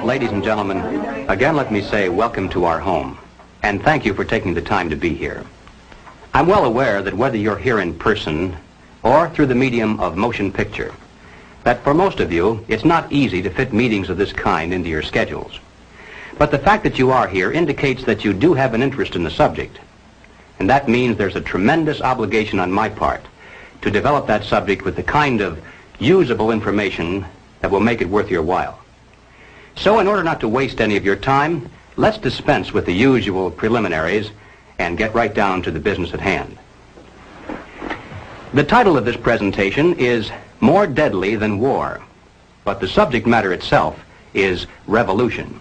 Ladies and gentlemen, again let me say welcome to our home, and thank you for taking the time to be here. I'm well aware that whether you're here in person or through the medium of motion picture, that for most of you, it's not easy to fit meetings of this kind into your schedules. But the fact that you are here indicates that you do have an interest in the subject, and that means there's a tremendous obligation on my part to develop that subject with the kind of usable information that will make it worth your while. So in order not to waste any of your time, let's dispense with the usual preliminaries and get right down to the business at hand. The title of this presentation is More Deadly Than War, but the subject matter itself is revolution.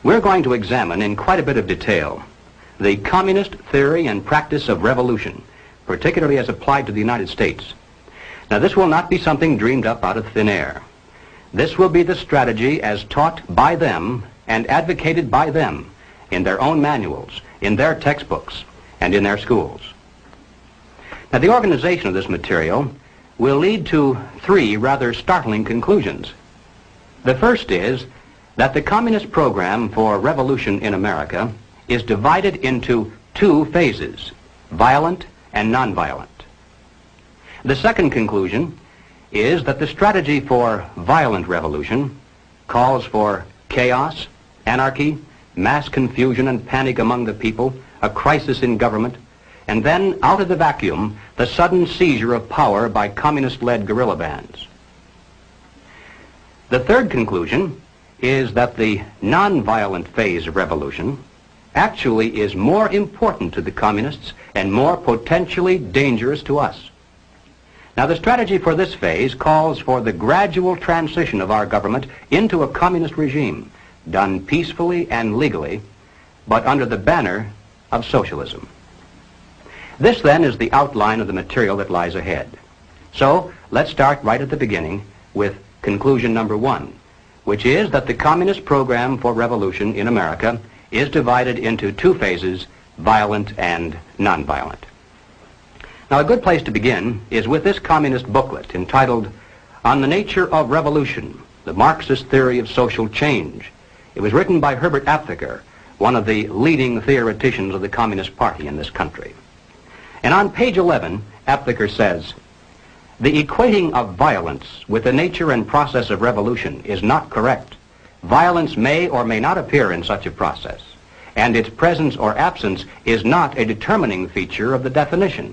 We're going to examine in quite a bit of detail the communist theory and practice of revolution, particularly as applied to the United States. Now, this will not be something dreamed up out of thin air. This will be the strategy as taught by them and advocated by them in their own manuals, in their textbooks, and in their schools. Now, the organization of this material will lead to three rather startling conclusions. The first is that the communist program for revolution in America is divided into two phases, violent and nonviolent. The second conclusion is that the strategy for violent revolution calls for chaos, anarchy, mass confusion and panic among the people, a crisis in government, and then, out of the vacuum, the sudden seizure of power by communist-led guerrilla bands. The third conclusion is that the nonviolent phase of revolution actually is more important to the communists and more potentially dangerous to us. Now, the strategy for this phase calls for the gradual transition of our government into a communist regime, done peacefully and legally, but under the banner of socialism. This, then, is the outline of the material that lies ahead. So, let's start right at the beginning with conclusion number one, which is that the communist program for revolution in America is divided into two phases, violent and nonviolent. Now, a good place to begin is with this communist booklet entitled On the Nature of Revolution, the Marxist Theory of Social Change. It was written by Herbert Aptheker, one of the leading theoreticians of the Communist Party in this country. And on page 11, Aptheker says, "The equating of violence with the nature and process of revolution is not correct. Violence may or may not appear in such a process, and its presence or absence is not a determining feature of the definition."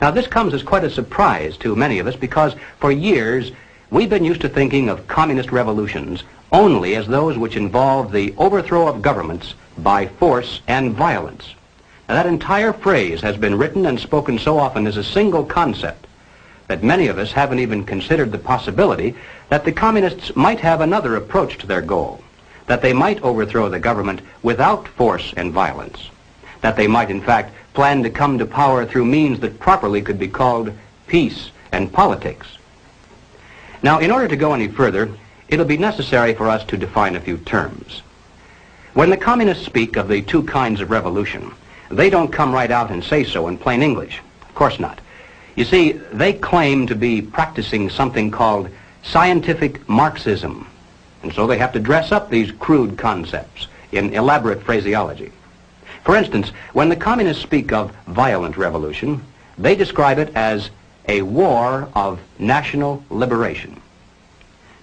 Now, this comes as quite a surprise to many of us because for years we've been used to thinking of communist revolutions only as those which involve the overthrow of governments by force and violence. Now, that entire phrase has been written and spoken so often as a single concept that many of us haven't even considered the possibility that the communists might have another approach to their goal, that they might overthrow the government without force and violence, that they might, in fact, plan to come to power through means that properly could be called peace and politics. Now, in order to go any further, it'll be necessary for us to define a few terms. When the communists speak of the two kinds of revolution, they don't come right out and say so in plain English. Of course not. You see, they claim to be practicing something called scientific Marxism, and so they have to dress up these crude concepts in elaborate phraseology. For instance, when the communists speak of violent revolution, they describe it as a war of national liberation.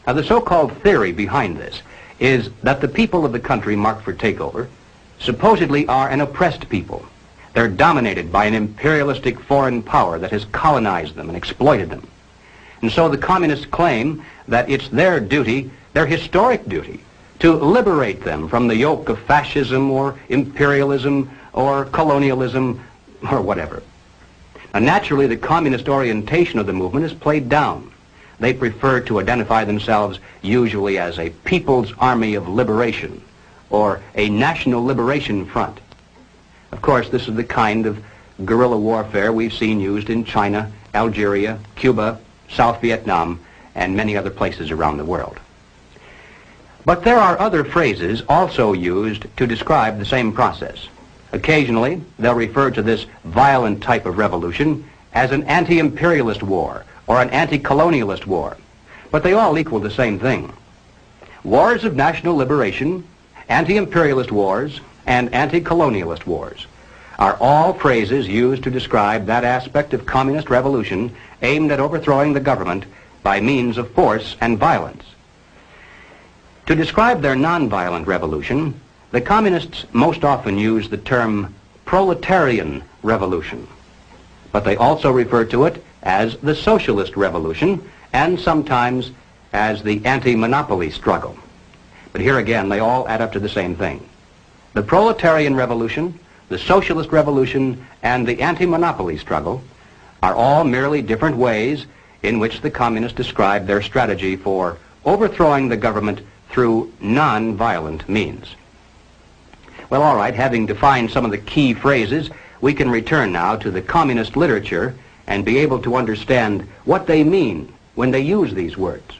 Now, the so-called theory behind this is that the people of the country marked for takeover supposedly are an oppressed people. They're dominated by an imperialistic foreign power that has colonized them and exploited them. And so the communists claim that it's their duty, their historic duty, to liberate them from the yoke of fascism or imperialism or colonialism or whatever. Now, naturally, the communist orientation of the movement is played down. They prefer to identify themselves usually as a People's Army of Liberation or a National Liberation Front. Of course, this is the kind of guerrilla warfare we've seen used in China, Algeria, Cuba, South Vietnam, and many other places around the world. But there are other phrases also used to describe the same process. Occasionally, they'll refer to this violent type of revolution as an anti-imperialist war or an anti-colonialist war, but they all equal the same thing. wars of national liberation, anti-imperialist wars, and anti-colonialist wars are all phrases used to describe that aspect of communist revolution aimed at overthrowing the government by means of force and violence. To describe their nonviolent revolution, the communists most often use the term proletarian revolution, but they also refer to it as the socialist revolution and sometimes as the anti-monopoly struggle. But here again, they all add up to the same thing. The proletarian revolution, the socialist revolution, and the anti-monopoly struggle are all merely different ways in which the communists describe their strategy for overthrowing the government through non-violent means. Well, all right, having defined some of the key phrases, we can return now to the communist literature and be able to understand what they mean when they use these words.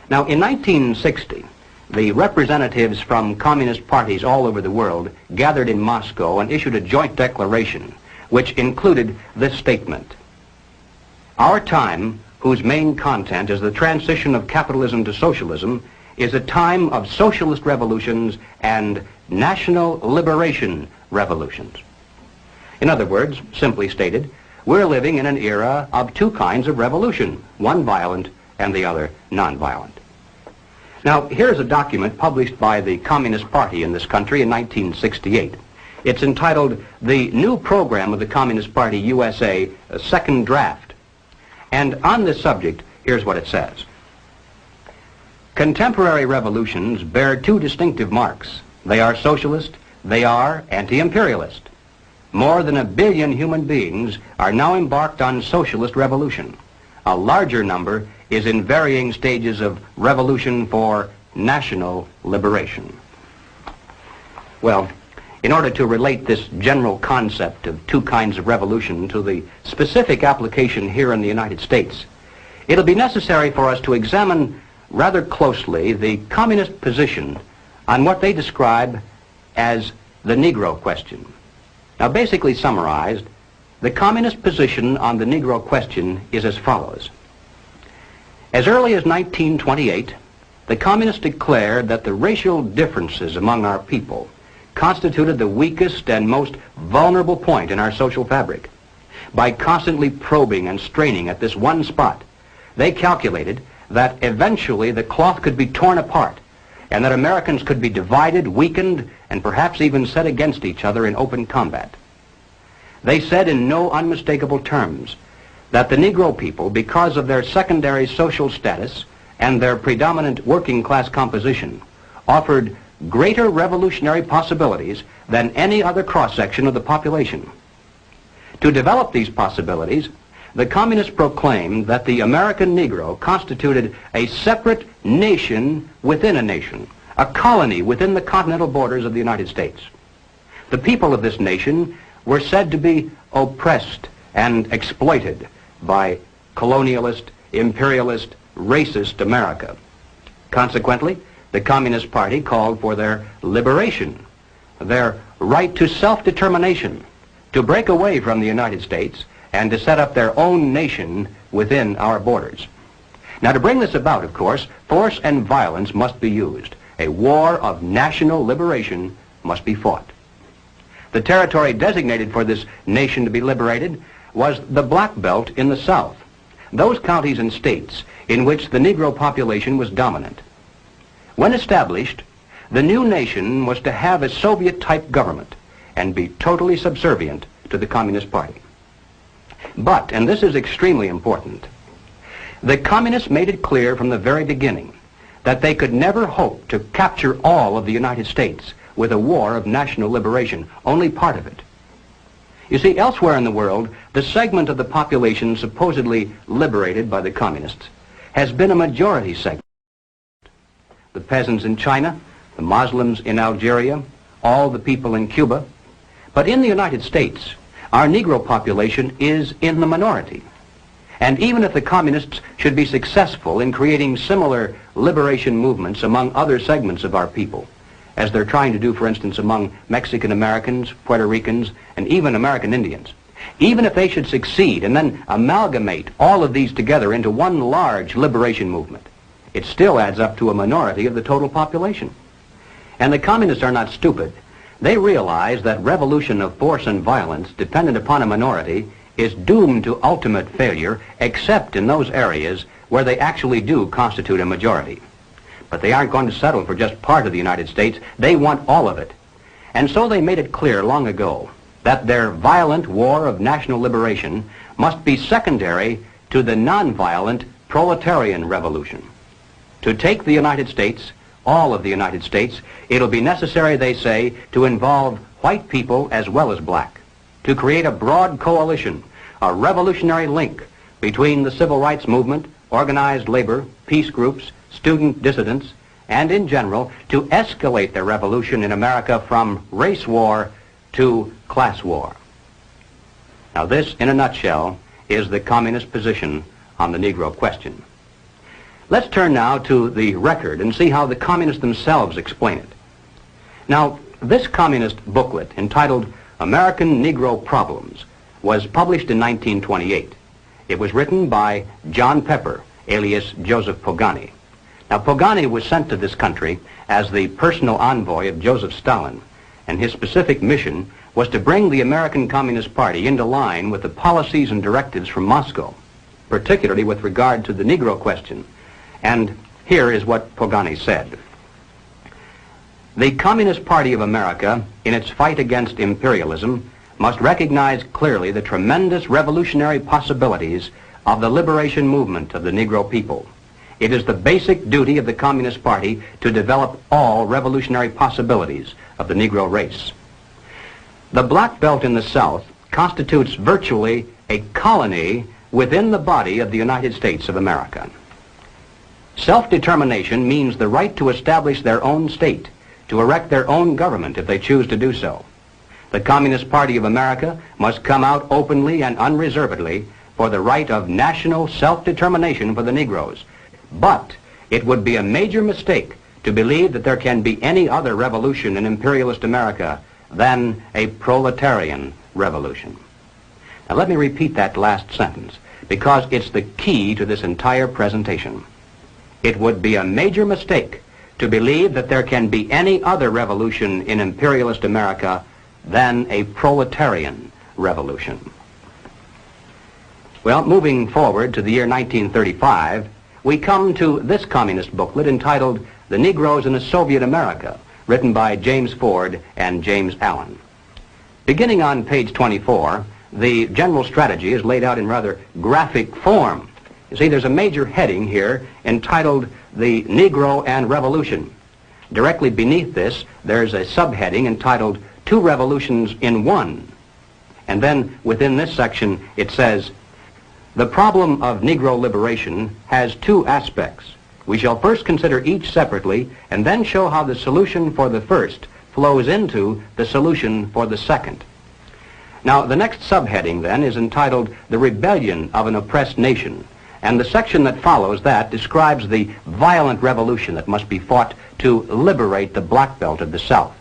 Now, in 1960, the representatives from communist parties all over the world gathered in Moscow and issued a joint declaration which included this statement: "Our time, whose main content is the transition of capitalism to socialism, is a time of socialist revolutions and national liberation revolutions." In other words, simply stated, we're living in an era of two kinds of revolution, one violent and the other nonviolent. Now, here's a document published by the Communist Party in this country in 1968. It's entitled "The New Program of the Communist Party USA, a Second Draft." And on this subject, here's what it says. "Contemporary revolutions bear two distinctive marks. They are socialist, they are anti-imperialist. More than 1 billion human beings are now embarked on socialist revolution. A larger number is in varying stages of revolution for national liberation." Well, in order to relate this general concept of two kinds of revolution to the specific application here in the United States, it'll be necessary for us to examine rather closely the communist position on what they describe as the Negro question. Now, basically summarized, the communist position on the Negro question is as follows. As early as 1928, the communists declared that the racial differences among our people constituted the weakest and most vulnerable point in our social fabric. By constantly probing and straining at this one spot, they calculated that eventually the cloth could be torn apart and that Americans could be divided, weakened, and perhaps even set against each other in open combat. They said in no unmistakable terms that the Negro people, because of their secondary social status and their predominant working class composition, offered greater revolutionary possibilities than any other cross-section of the population. To develop these possibilities, the communists proclaimed that the American Negro constituted a separate nation within a nation, a colony within the continental borders of the United States. The people of this nation were said to be oppressed and exploited by colonialist, imperialist, racist America. Consequently, the Communist Party called for their liberation, their right to self-determination, to break away from the United States and to set up their own nation within our borders. Now, to bring this about, of course, force and violence must be used. A war of national liberation must be fought. The territory designated for this nation to be liberated was the Black Belt in the South, those counties and states in which the Negro population was dominant. When established, the new nation was to have a Soviet-type government and be totally subservient to the Communist Party. But, and this is extremely important, the communists made it clear from the very beginning that they could never hope to capture all of the United States with a war of national liberation, only part of it. You see, elsewhere in the world, the segment of the population supposedly liberated by the communists has been a majority segment. The peasants in China, the Muslims in Algeria, all the people in Cuba. But in the United States, our Negro population is in the minority. And even if the communists should be successful in creating similar liberation movements among other segments of our people, as they're trying to do, for instance, among Mexican Americans, Puerto Ricans, and even American Indians, even if they should succeed and then amalgamate all of these together into one large liberation movement, it still adds up to a minority of the total population. And the communists are not stupid. They realize that revolution of force and violence dependent upon a minority is doomed to ultimate failure, except in those areas where they actually do constitute a majority. But they aren't going to settle for just part of the United States. They want all of it. And so they made it clear long ago that their violent war of national liberation must be secondary to the nonviolent proletarian revolution. To take the United States, all of the United States, it'll be necessary, they say, to involve white people as well as black, to create a broad coalition, a revolutionary link between the civil rights movement, organized labor, peace groups, student dissidents, and in general, to escalate the revolution in America from race war to class war. Now this, in a nutshell, is the communist position on the Negro question. Let's turn now to the record and see how the communists themselves explain it. Now, this communist booklet, entitled American Negro Problems, was published in 1928. It was written by John Pepper, alias Joseph Pogany. Now, Pogany was sent to this country as the personal envoy of Joseph Stalin, and his specific mission was to bring the American Communist Party into line with the policies and directives from Moscow, particularly with regard to the Negro question. And here is what Pogany said. The Communist Party of America, in its fight against imperialism, must recognize clearly the tremendous revolutionary possibilities of the liberation movement of the Negro people. It is the basic duty of the Communist Party to develop all revolutionary possibilities of the Negro race. The Black Belt in the South constitutes virtually a colony within the body of the United States of America. Self-determination means the right to establish their own state, to erect their own government if they choose to do so. The Communist Party of America must come out openly and unreservedly for the right of national self-determination for the Negroes. But it would be a major mistake to believe that there can be any other revolution in imperialist America than a proletarian revolution. Now let me repeat that last sentence, because it's the key to this entire presentation. It would be a major mistake to believe that there can be any other revolution in imperialist America than a proletarian revolution. Well, moving forward to the year 1935, we come to this communist booklet entitled The Negroes in a Soviet America, written by James Ford and James Allen. Beginning on page 24, the general strategy is laid out in rather graphic form. You see, there's a major heading here entitled The Negro and Revolution. Directly beneath this, there's a subheading entitled Two Revolutions in One. And then within this section, it says, the problem of Negro liberation has two aspects. We shall first consider each separately and then show how the solution for the first flows into the solution for the second. Now, the next subheading then is entitled The Rebellion of an Oppressed Nation. And the section that follows that describes the violent revolution that must be fought to liberate the Black Belt of the South.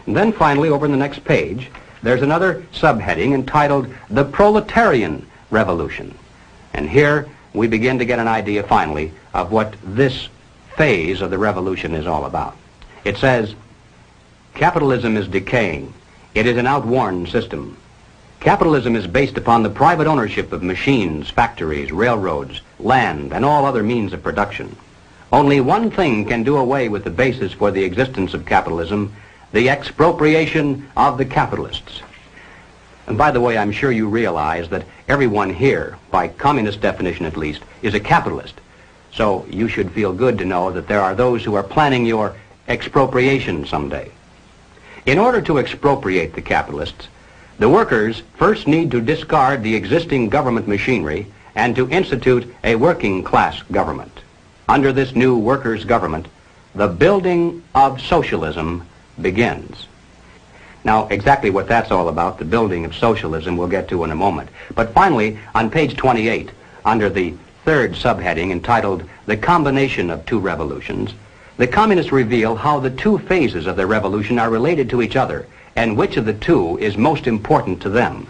And then finally, over in the next page, there's another subheading entitled The Proletarian Revolution. And here we begin to get an idea finally of what this phase of the revolution is all about. It says, capitalism is decaying. It is an outworn system. Capitalism is based upon the private ownership of machines, factories, railroads, land, and all other means of production. Only one thing can do away with the basis for the existence of capitalism, the expropriation of the capitalists. And by the way, I'm sure you realize that everyone here, by communist definition at least, is a capitalist. So you should feel good to know that there are those who are planning your expropriation someday. In order to expropriate the capitalists, the workers first need to discard the existing government machinery and to institute a working class government. Under this new workers' government, the building of socialism begins. Now, exactly what that's all about, the building of socialism, we'll get to in a moment. But finally, on page 28, under the third subheading entitled The Combination of Two Revolutions, the communists reveal how the two phases of their revolution are related to each other and which of the two is most important to them.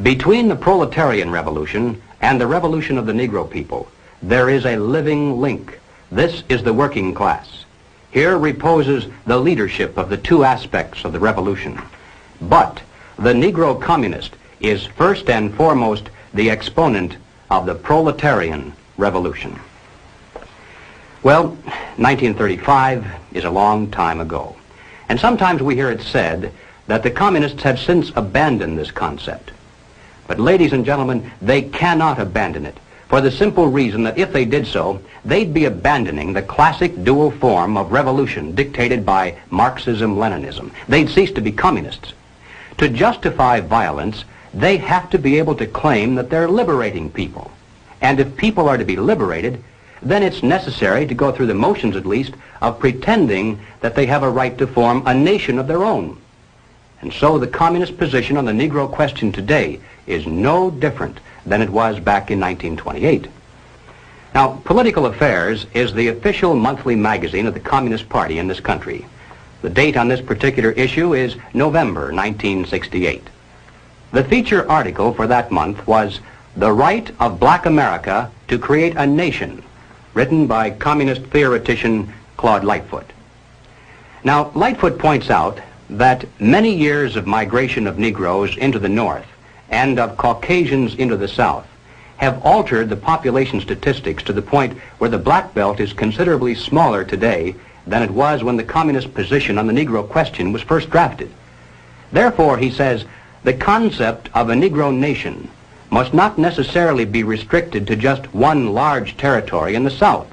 Between the proletarian revolution and the revolution of the Negro people, there is a living link. This is the working class. Here reposes the leadership of the two aspects of the revolution. But the Negro communist is first and foremost the exponent of the proletarian revolution. Well, 1935 is a long time ago, and sometimes we hear it said that the communists have since abandoned this concept. But ladies and gentlemen, they cannot abandon it, for the simple reason that if they did so, they'd be abandoning the classic dual form of revolution dictated by Marxism-Leninism. They'd cease to be communists. To justify violence, they have to be able to claim that they're liberating people. And if people are to be liberated, then it's necessary to go through the motions, at least, of pretending that they have a right to form a nation of their own. And so the communist position on the Negro question today is no different than it was back in 1928. Now, Political Affairs is the official monthly magazine of the Communist Party in this country. The date on this particular issue is November 1968. The feature article for that month was "The Right of Black America to Create a Nation," written by communist theoretician Claude Lightfoot. Now, Lightfoot points out that many years of migration of Negroes into the North and of Caucasians into the South have altered the population statistics to the point where the black belt is considerably smaller today than it was when the communist position on the Negro question was first drafted. Therefore, he says, the concept of a Negro nation must not necessarily be restricted to just one large territory in the South,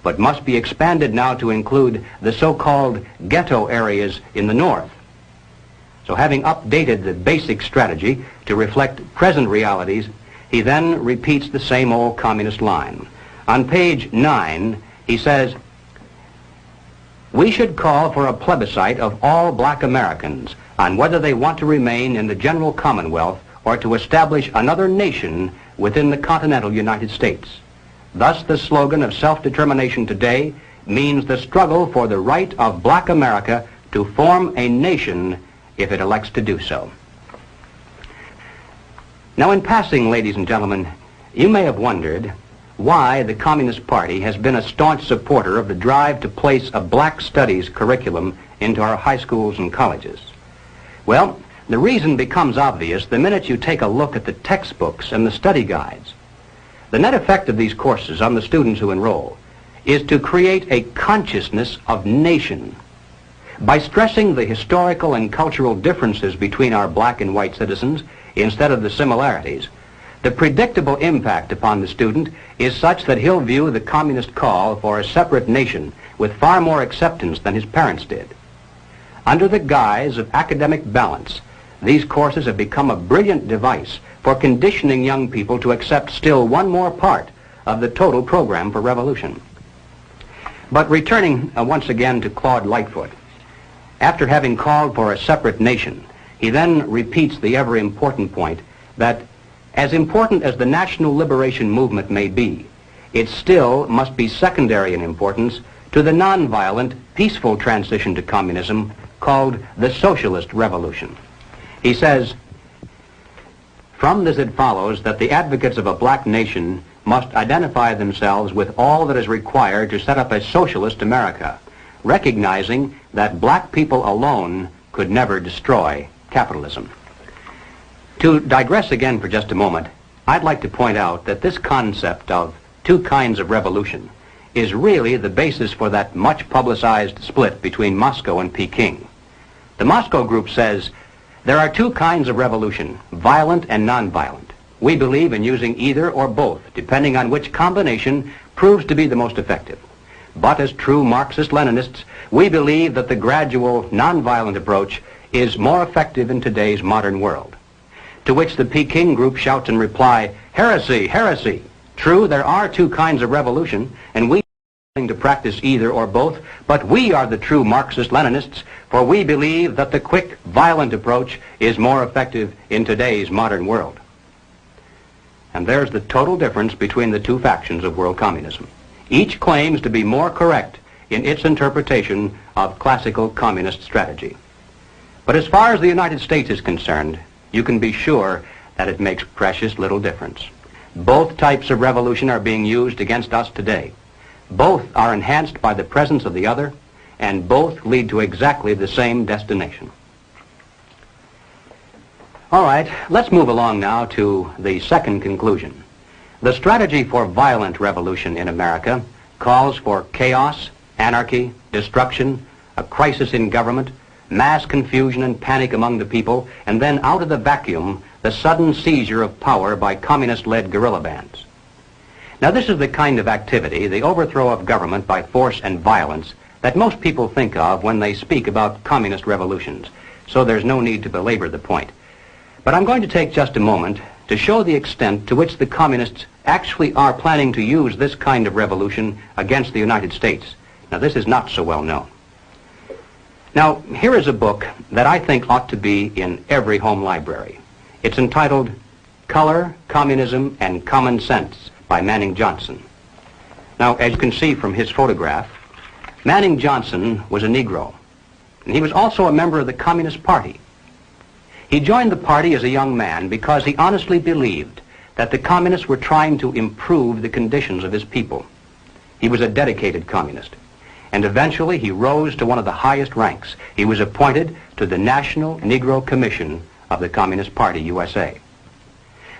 but must be expanded now to include the so-called ghetto areas in the North. So having updated the basic strategy to reflect present realities, he then repeats the same old communist line. On page 9, he says, "We should call for a plebiscite of all black Americans on whether they want to remain in the general Commonwealth or to establish another nation within the continental United States. Thus, the slogan of self-determination today means the struggle for the right of black America to form a nation if it elects to do so." Now, in passing, ladies and gentlemen, you may have wondered why the Communist Party has been a staunch supporter of the drive to place a black studies curriculum into our high schools and colleges. Well, the reason becomes obvious the minute you take a look at the textbooks and the study guides. The net effect of these courses on the students who enroll is to create a consciousness of nation. By stressing the historical and cultural differences between our black and white citizens instead of the similarities, the predictable impact upon the student is such that he'll view the communist call for a separate nation with far more acceptance than his parents did. Under the guise of academic balance, these courses have become a brilliant device for conditioning young people to accept still one more part of the total program for revolution. But returning once again to Claude Lightfoot, after having called for a separate nation, he then repeats the ever-important point that as important as the national liberation movement may be, it still must be secondary in importance to the nonviolent, peaceful transition to communism called the socialist revolution. He says, "From this it follows that the advocates of a black nation must identify themselves with all that is required to set up a socialist America, recognizing that black people alone could never destroy capitalism." To digress again for just a moment, I'd like to point out that this concept of two kinds of revolution is really the basis for that much publicized split between Moscow and Peking. The Moscow group says, there are two kinds of revolution, violent and nonviolent. We believe in using either or both, depending on which combination proves to be the most effective. But as true Marxist-Leninists, we believe that the gradual, nonviolent approach is more effective in today's modern world. To which the Peking group shouts in reply, heresy, heresy. True, there are two kinds of revolution, and we are willing to practice either or both, but we are the true Marxist-Leninists, for we believe that the quick, violent approach is more effective in today's modern world. And there's the total difference between the two factions of world communism. Each claims to be more correct in its interpretation of classical communist strategy. But as far as the United States is concerned, you can be sure that it makes precious little difference. Both types of revolution are being used against us today. Both are enhanced by the presence of the other, and both lead to exactly the same destination. All right, let's move along now to the second conclusion. The strategy for violent revolution in America calls for chaos, anarchy, destruction, a crisis in government, mass confusion and panic among the people, and then out of the vacuum, the sudden seizure of power by communist-led guerrilla bands. Now, this is the kind of activity, the overthrow of government by force and violence, that most people think of when they speak about communist revolutions, so there's no need to belabor the point. But I'm going to take just a moment to show the extent to which the communists actually are planning to use this kind of revolution against the United States. Now, this is not so well known. Now, here is a book that I think ought to be in every home library. It's entitled Color, Communism, and Common Sense by Manning Johnson. Now, as you can see from his photograph, Manning Johnson was a Negro, and he was also a member of the Communist Party. He joined the party as a young man because he honestly believed that the communists were trying to improve the conditions of his people. He was a dedicated communist, and eventually he rose to one of the highest ranks. He was appointed to the National Negro Commission of the Communist Party, USA.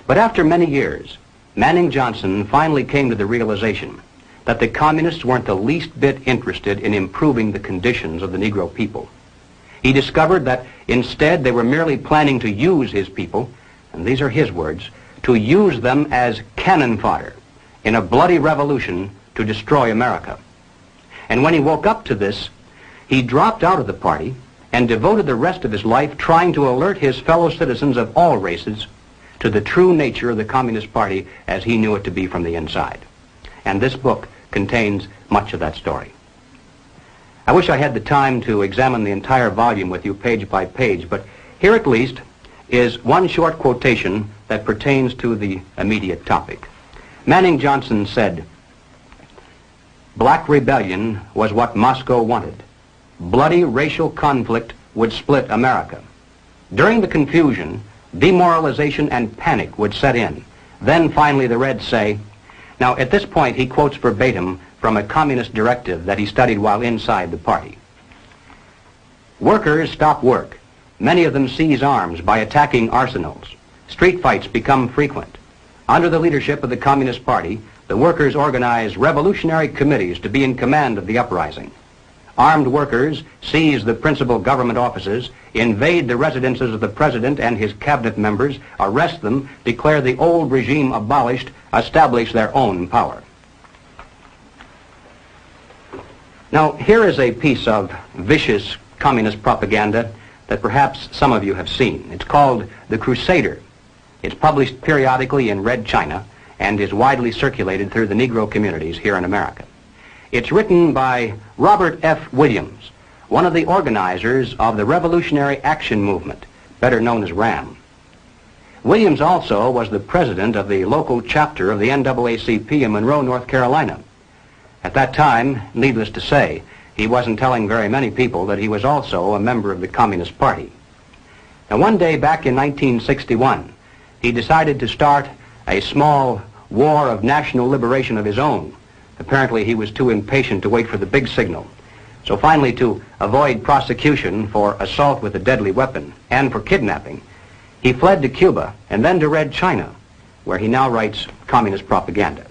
But after many years, Manning Johnson finally came to the realization that the communists weren't the least bit interested in improving the conditions of the Negro people. He discovered that instead they were merely planning to use his people, and these are his words, to use them as cannon fodder in a bloody revolution to destroy America. And when he woke up to this, he dropped out of the party and devoted the rest of his life trying to alert his fellow citizens of all races to the true nature of the Communist Party as he knew it to be from the inside. And this book contains much of that story. I wish I had the time to examine the entire volume with you page by page, but here at least is one short quotation that pertains to the immediate topic. Manning Johnson said, "Black rebellion was what Moscow wanted. Bloody racial conflict would split America. During the confusion, demoralization and panic would set in. Then finally the Reds say," now at this point he quotes verbatim from a communist directive that he studied while inside the party. "Workers stop work. Many of them seize arms by attacking arsenals. Street fights become frequent. Under the leadership of the Communist Party, the workers organize revolutionary committees to be in command of the uprising. Armed workers seize the principal government offices, invade the residences of the president and his cabinet members, arrest them, declare the old regime abolished, establish their own power." Now, here is a piece of vicious communist propaganda that perhaps some of you have seen. It's called The Crusader. It's published periodically in Red China and is widely circulated through the Negro communities here in America. It's written by Robert F. Williams, one of the organizers of the Revolutionary Action Movement, better known as RAM. Williams also was the president of the local chapter of the NAACP in Monroe, North Carolina. At that time, needless to say, he wasn't telling very many people that he was also a member of the Communist Party. Now, one day back in 1961, he decided to start a small war of national liberation of his own. Apparently, he was too impatient to wait for the big signal. So finally, to avoid prosecution for assault with a deadly weapon and for kidnapping, he fled to Cuba and then to Red China, where he now writes communist propaganda.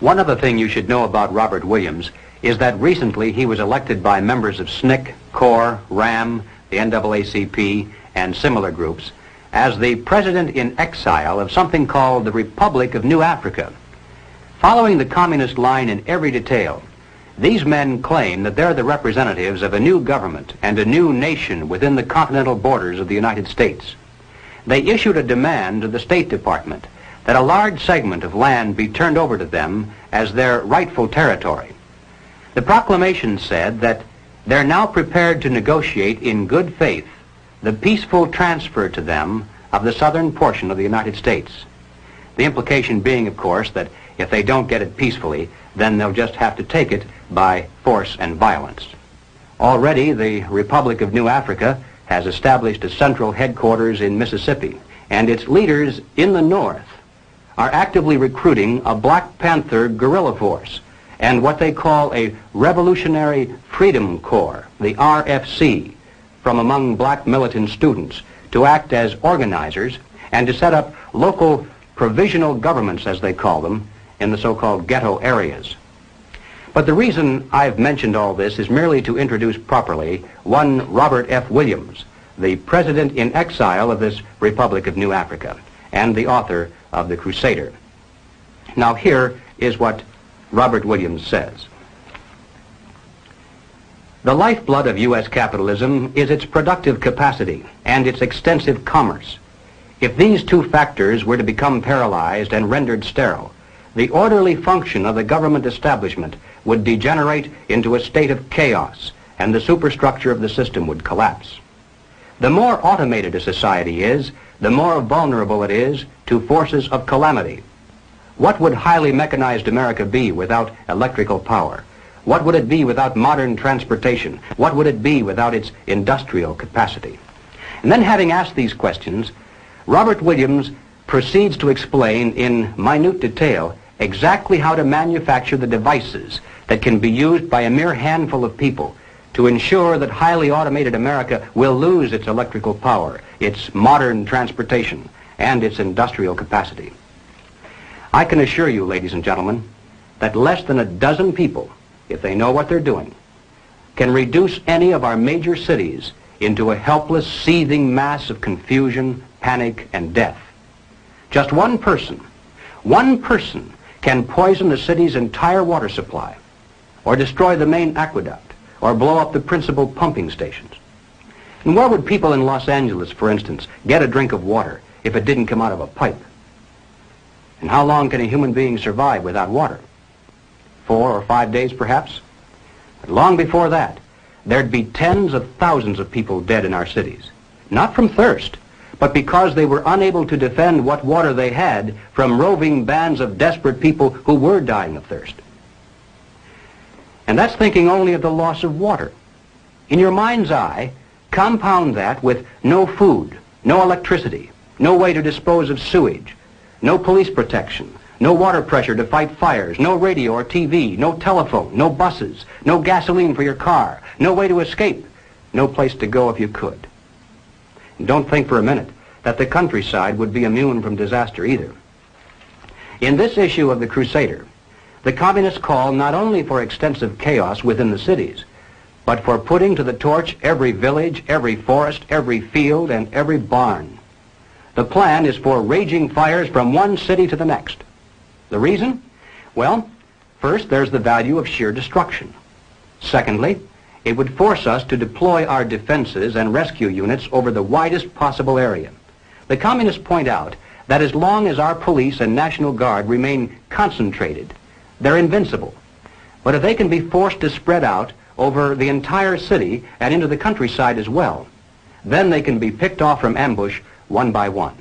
One other thing you should know about Robert Williams is that recently he was elected by members of SNCC, CORE, RAM, the NAACP, and similar groups as the president in exile of something called the Republic of New Africa. Following the communist line in every detail, these men claim that they're the representatives of a new government and a new nation within the continental borders of the United States. They issued a demand to the State Department that a large segment of land be turned over to them as their rightful territory. The proclamation said that they're now prepared to negotiate in good faith the peaceful transfer to them of the southern portion of the United States. The implication being, of course, that if they don't get it peacefully, then they'll just have to take it by force and violence. Already, the Republic of New Africa has established a central headquarters in Mississippi, and its leaders in the north are actively recruiting a Black Panther guerrilla force and what they call a Revolutionary Freedom Corps, the RFC, from among black militant students to act as organizers and to set up local provisional governments, as they call them, in the so-called ghetto areas. But the reason I've mentioned all this is merely to introduce properly one Robert F. Williams, the president in exile of this Republic of New Africa and the author of The Crusader. Now here is what Robert Williams says. The lifeblood of U.S. capitalism is its productive capacity and its extensive commerce. If these two factors were to become paralyzed and rendered sterile, the orderly function of the government establishment would degenerate into a state of chaos, and the superstructure of the system would collapse. The more automated a society is, the more vulnerable it is to forces of calamity. What would highly mechanized America be without electrical power? What would it be without modern transportation? What would it be without its industrial capacity? And then, having asked these questions, Robert Williams proceeds to explain in minute detail exactly how to manufacture the devices that can be used by a mere handful of people to ensure that highly automated America will lose its electrical power, its modern transportation, and its industrial capacity. I can assure you, ladies and gentlemen, that less than a dozen people, if they know what they're doing, can reduce any of our major cities into a helpless, seething mass of confusion, panic, and death. Just one person can poison the city's entire water supply, or destroy the main aqueduct, or blow up the principal pumping stations. And where would people in Los Angeles, for instance, get a drink of water if it didn't come out of a pipe? And how long can a human being survive without water? 4 or 5 days, perhaps? But long before that, there'd be tens of thousands of people dead in our cities, not from thirst, but because they were unable to defend what water they had from roving bands of desperate people who were dying of thirst. And that's thinking only of the loss of water. In your mind's eye, compound that with no food, no electricity, no way to dispose of sewage, no police protection, no water pressure to fight fires, no radio or TV, no telephone, no buses, no gasoline for your car, no way to escape, no place to go if you could. And don't think for a minute that the countryside would be immune from disaster either. In this issue of The Crusader, the communists call not only for extensive chaos within the cities, but for putting to the torch every village, every forest, every field, and every barn. The plan is for raging fires from one city to the next. The reason? Well, first, there's the value of sheer destruction. Secondly, it would force us to deploy our defenses and rescue units over the widest possible area. The communists point out that as long as our police and National Guard remain concentrated, they're invincible. But if they can be forced to spread out over the entire city and into the countryside as well, then they can be picked off from ambush one by one.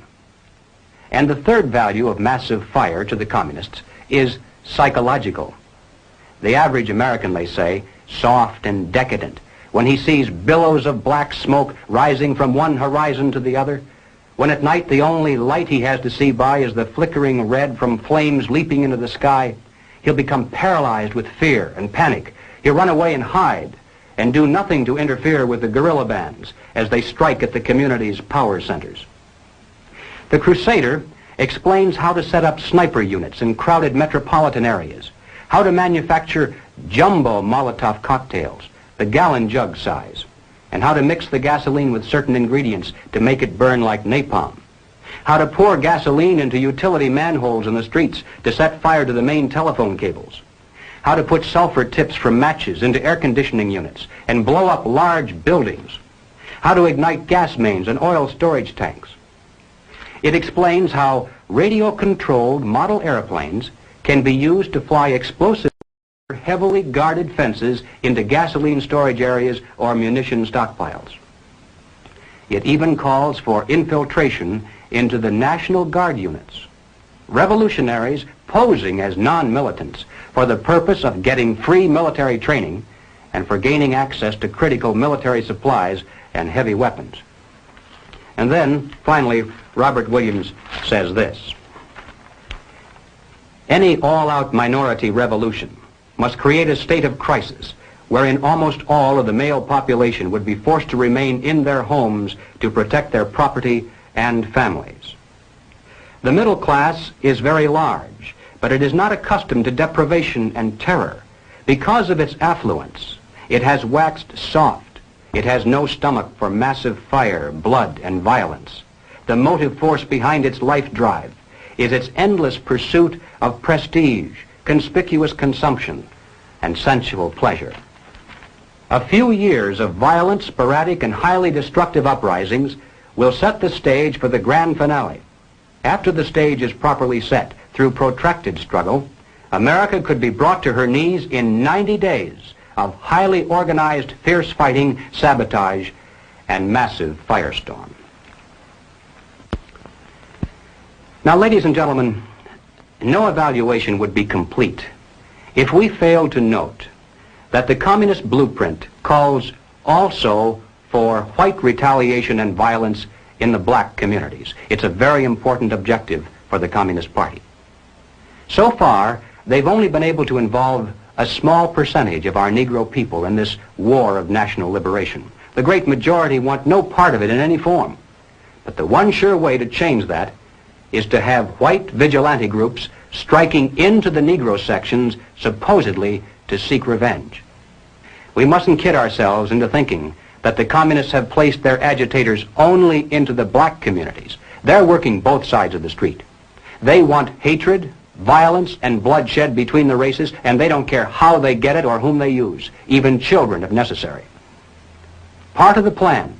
And the third value of massive fire to the communists is psychological. The average American, they say, soft and decadent, when he sees billows of black smoke rising from one horizon to the other, when at night the only light he has to see by is the flickering red from flames leaping into the sky, he'll become paralyzed with fear and panic. He'll run away and hide and do nothing to interfere with the guerrilla bands as they strike at the community's power centers. The Crusader explains how to set up sniper units in crowded metropolitan areas, how to manufacture jumbo Molotov cocktails, the gallon jug size, and how to mix the gasoline with certain ingredients to make it burn like napalm, how to pour gasoline into utility manholes in the streets to set fire to the main telephone cables, how to put sulfur tips from matches into air conditioning units and blow up large buildings, how to ignite gas mains and oil storage tanks. It explains how radio-controlled model airplanes can be used to fly explosive heavily guarded fences into gasoline storage areas or munition stockpiles. It even calls for infiltration into the National Guard units, revolutionaries posing as non-militants for the purpose of getting free military training and for gaining access to critical military supplies and heavy weapons. And then, finally, Robert Williams says this: Any all-out minority revolution must create a state of crisis wherein almost all of the male population would be forced to remain in their homes to protect their property and families. The middle class is very large, but it is not accustomed to deprivation and terror. Because of its affluence, it has waxed soft. It has no stomach for massive fire, blood, and violence. The motive force behind its life drive is its endless pursuit of prestige, conspicuous consumption, and sensual pleasure. A few years of violent, sporadic, and highly destructive uprisings will set the stage for the grand finale. After the stage is properly set through protracted struggle, America could be brought to her knees in 90 days of highly organized, fierce fighting, sabotage, and massive firestorm. Now, ladies and gentlemen, no evaluation would be complete if we failed to note that the communist blueprint calls also for white retaliation and violence in the black communities. It's a very important objective for the Communist Party. So far, they've only been able to involve a small percentage of our Negro people in this war of national liberation. The great majority want no part of it in any form. But the one sure way to change that is to have white vigilante groups striking into the Negro sections supposedly to seek revenge. We mustn't kid ourselves into thinking that the communists have placed their agitators only into the black communities. They're working both sides of the street. They want hatred, violence, and bloodshed between the races, and they don't care how they get it or whom they use, even children if necessary. Part of the plan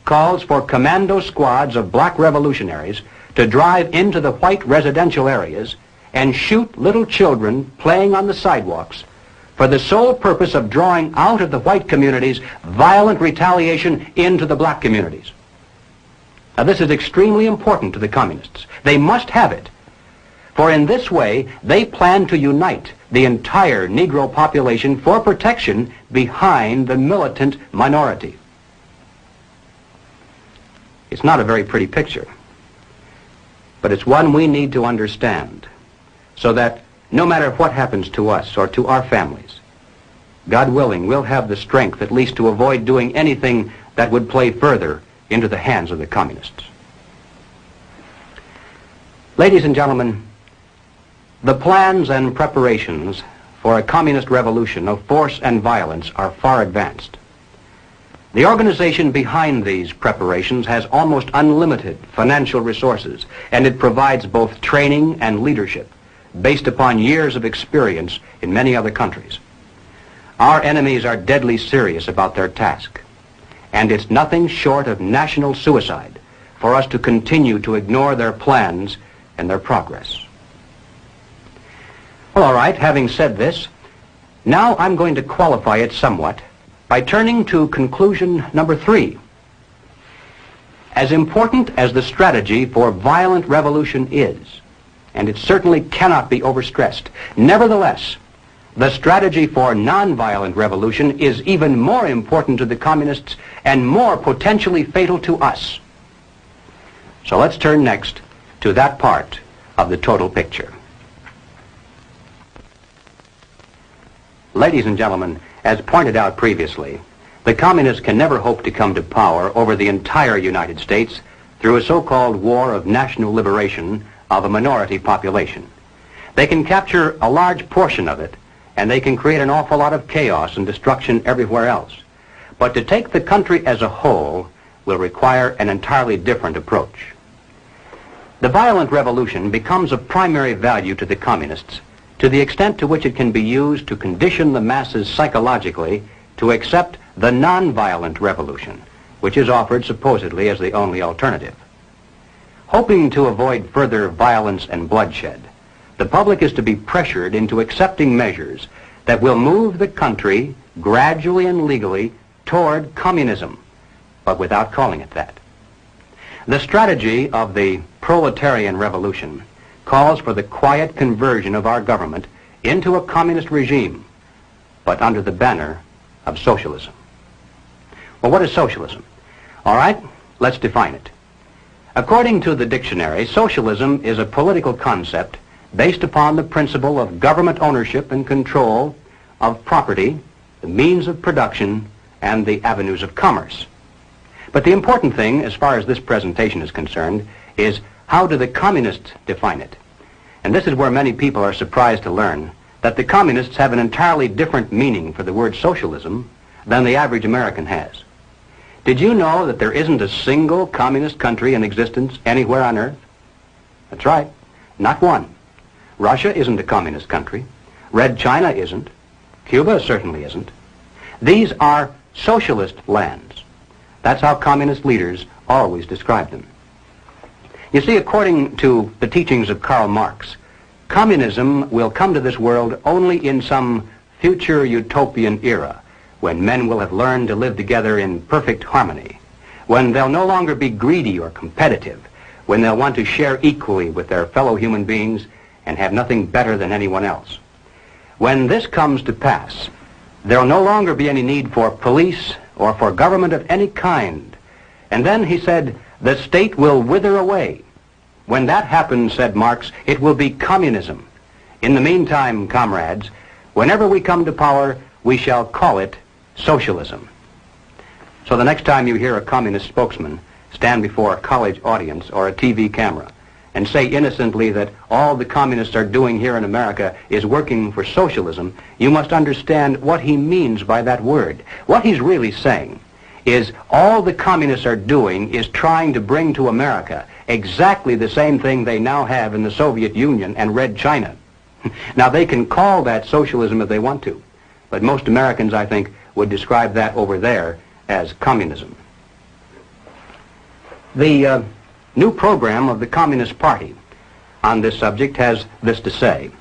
calls for commando squads of black revolutionaries to drive into the white residential areas and shoot little children playing on the sidewalks for the sole purpose of drawing out of the white communities violent retaliation into the black communities. Now, this is extremely important to the communists. They must have it, for in this way they plan to unite the entire Negro population for protection behind the militant minority. It's not a very pretty picture, but it's one we need to understand so that no matter what happens to us or to our families, God willing, we'll have the strength at least to avoid doing anything that would play further into the hands of the communists. Ladies and gentlemen, the plans and preparations for a communist revolution of force and violence are far advanced. The organization behind these preparations has almost unlimited financial resources, and it provides both training and leadership based upon years of experience in many other countries. Our enemies are deadly serious about their task, and it's nothing short of national suicide for us to continue to ignore their plans and their progress. Well, all right, having said this, now I'm going to qualify it somewhat by turning to conclusion number 3. As important as the strategy for violent revolution is, and it certainly cannot be overstressed, nevertheless, the strategy for nonviolent revolution is even more important to the communists and more potentially fatal to us. So let's turn next to that part of the total picture. Ladies and gentlemen, as pointed out previously, the communists can never hope to come to power over the entire United States through a so-called war of national liberation of a minority population. They can capture a large portion of it, and they can create an awful lot of chaos and destruction everywhere else. But to take the country as a whole will require an entirely different approach. The violent revolution becomes of primary value to the communists to the extent to which it can be used to condition the masses psychologically to accept the nonviolent revolution, which is offered supposedly as the only alternative. Hoping to avoid further violence and bloodshed, the public is to be pressured into accepting measures that will move the country gradually and legally toward communism, but without calling it that. The strategy of the proletarian revolution calls for the quiet conversion of our government into a communist regime, but under the banner of socialism. Well, what is socialism? All right, let's define it. According to the dictionary, socialism is a political concept based upon the principle of government ownership and control of property, the means of production, and the avenues of commerce. But the important thing, as far as this presentation is concerned, is how do the communists define it? And this is where many people are surprised to learn that the communists have an entirely different meaning for the word socialism than the average American has. Did you know that there isn't a single communist country in existence anywhere on earth? That's right, not one. Russia isn't a communist country. Red China isn't. Cuba certainly isn't. These are socialist lands. That's how communist leaders always describe them. You see, according to the teachings of Karl Marx, communism will come to this world only in some future utopian era, when men will have learned to live together in perfect harmony, when they'll no longer be greedy or competitive, when they'll want to share equally with their fellow human beings and have nothing better than anyone else. When this comes to pass, there'll no longer be any need for police or for government of any kind. And then, he said, the state will wither away. When that happens, said Marx, it will be communism. In the meantime, comrades, whenever we come to power, we shall call it socialism. So the next time you hear a communist spokesman stand before a college audience or a TV camera and say innocently that all the communists are doing here in America is working for socialism, you must understand what he means by that word. What he's really saying is all the communists are doing is trying to bring to America exactly the same thing they now have in the Soviet Union and Red China. Now, they can call that socialism if they want to, but most Americans, I think, would describe that over there as communism. The new program of the Communist Party on this subject has this to say.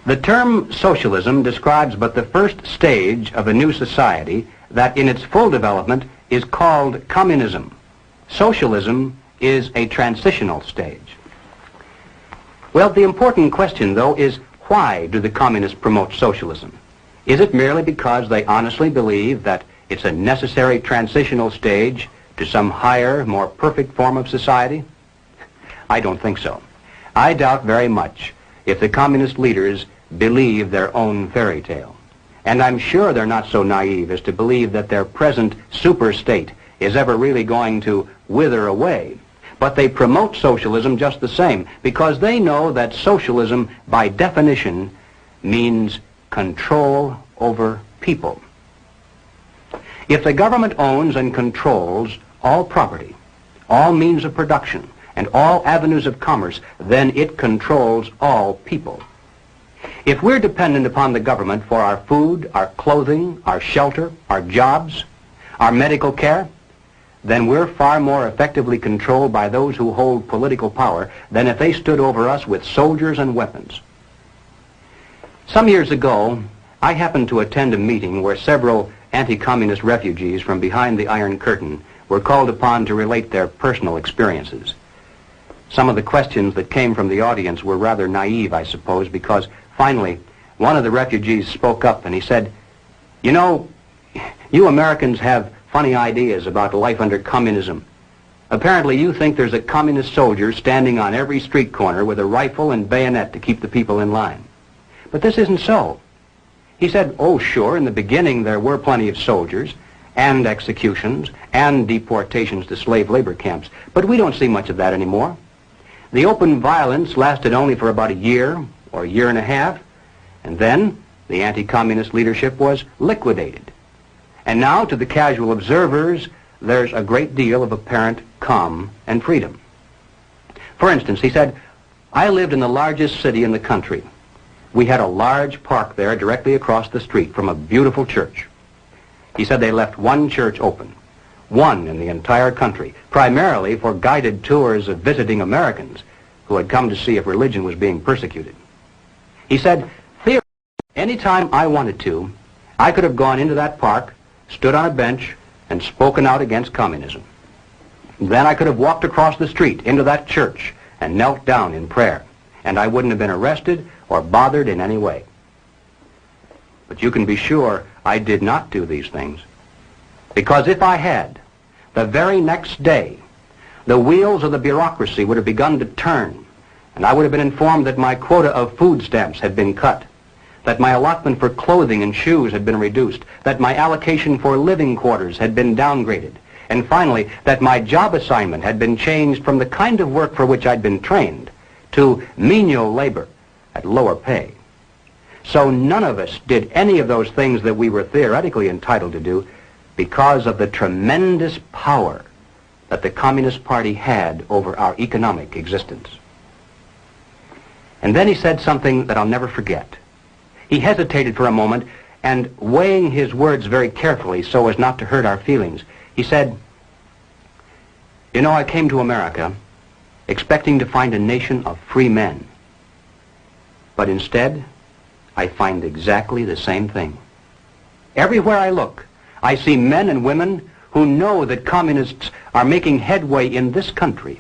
The term socialism describes but the first stage of a new society that in its full development is called communism. Socialism is a transitional stage. Well, the important question, though, is why do the communists promote socialism? Is it merely because they honestly believe that it's a necessary transitional stage to some higher, more perfect form of society? I don't think so. I doubt very much if the communist leaders believe their own fairy tale. And I'm sure they're not so naive as to believe that their present super state is ever really going to wither away. But they promote socialism just the same, because they know that socialism, by definition, means control over people. If the government owns and controls all property, all means of production, and all avenues of commerce, then it controls all people. If we're dependent upon the government for our food, our clothing, our shelter, our jobs, our medical care, then we're far more effectively controlled by those who hold political power than if they stood over us with soldiers and weapons. Some years ago, I happened to attend a meeting where several anti-communist refugees from behind the Iron Curtain were called upon to relate their personal experiences. Some of the questions that came from the audience were rather naive, I suppose, because finally one of the refugees spoke up and he said, "You know, you Americans have funny ideas about life under communism. Apparently you think there's a communist soldier standing on every street corner with a rifle and bayonet to keep the people in line. But this isn't so." He said, "Oh, sure, in the beginning there were plenty of soldiers and executions and deportations to slave labor camps, but we don't see much of that anymore. The open violence lasted only for about a year or a year and a half, and then the anti-communist leadership was liquidated. And now, to the casual observers, there's a great deal of apparent calm and freedom." For instance, he said, "I lived in the largest city in the country. We had a large park there directly across the street from a beautiful church." He said they left one church open, one in the entire country, primarily for guided tours of visiting Americans who had come to see if religion was being persecuted. He said, "Theoretically, anytime I wanted to, I could have gone into that park, stood on a bench, and spoken out against communism. Then I could have walked across the street into that church and knelt down in prayer, and I wouldn't have been arrested or bothered in any way. But you can be sure I did not do these things, because if I had, the very next day, the wheels of the bureaucracy would have begun to turn, and I would have been informed that my quota of food stamps had been cut, that my allotment for clothing and shoes had been reduced, that my allocation for living quarters had been downgraded, and finally, that my job assignment had been changed from the kind of work for which I'd been trained to menial labor at lower pay. So none of us did any of those things that we were theoretically entitled to do because of the tremendous power that the Communist Party had over our economic existence. And then he said something that I'll never forget. He hesitated for a moment, and weighing his words very carefully so as not to hurt our feelings, he said, "You know, I came to America expecting to find a nation of free men. But instead, I find exactly the same thing. Everywhere I look, I see men and women who know that communists are making headway in this country.